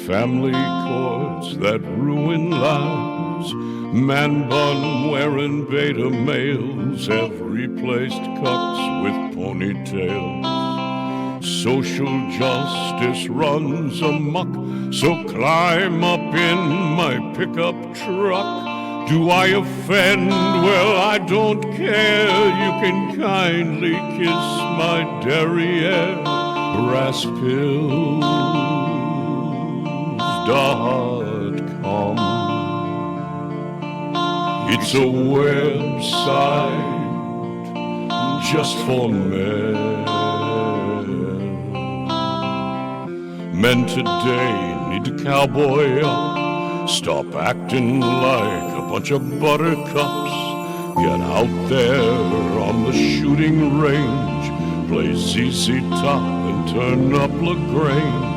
family courts that ruin lives, man bun wearing beta males have replaced cucks with ponytails. Social justice runs amok, so climb up in my pickup truck. Do I offend? Well, I don't care. You can kindly kiss my derriere. Brasspills.com. It's a website just for men. Men today need to cowboy up. Stop acting like a bunch of buttercups. Get out there on the shooting range. Play ZZ Top and turn up LaGrange.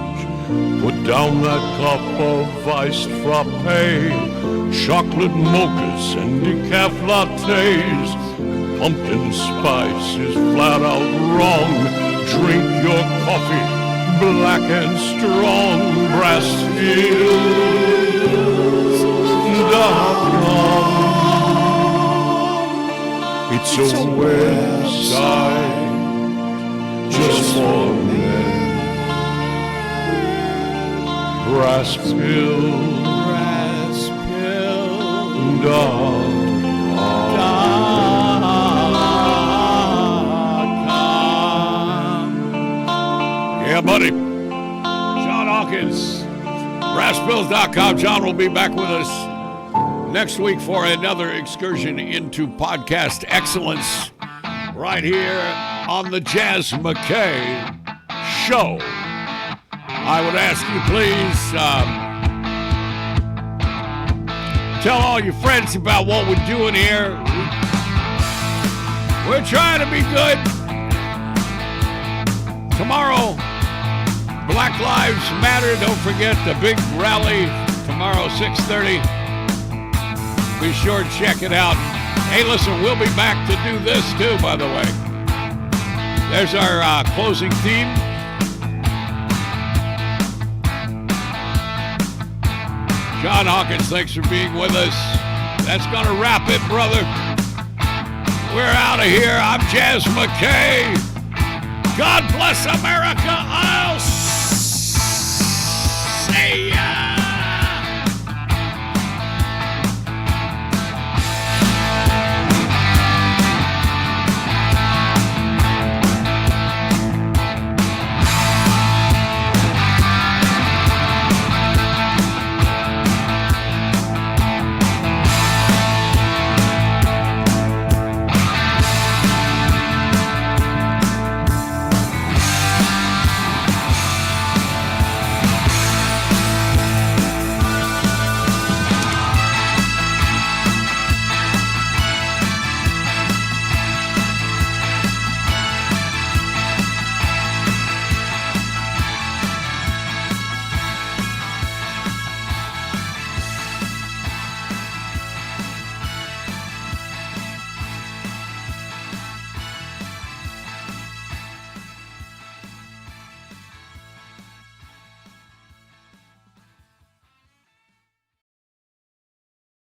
Put down that cup of iced frappe, chocolate mochas and decaf lattes. Pumpkin spice is flat out wrong. Drink your coffee black and strong. Brasspills.com. It's a website just for men. Brasspills.com. Yeah, buddy. John Hawkins, brasspills.com. John will be back with us next week for another excursion into podcast excellence right here on the Jaz McKay Show. I would ask you, please, tell all your friends about what we're doing here. We're trying to be good. Tomorrow, Black Lives Matter. Don't forget the big rally tomorrow, 6:30. Be sure to check it out. Hey, listen, we'll be back to do this too, by the way. There's our closing theme. John Hawkins, thanks for being with us. That's going to wrap it, brother. We're out of here. I'm Jaz McKay. God bless America.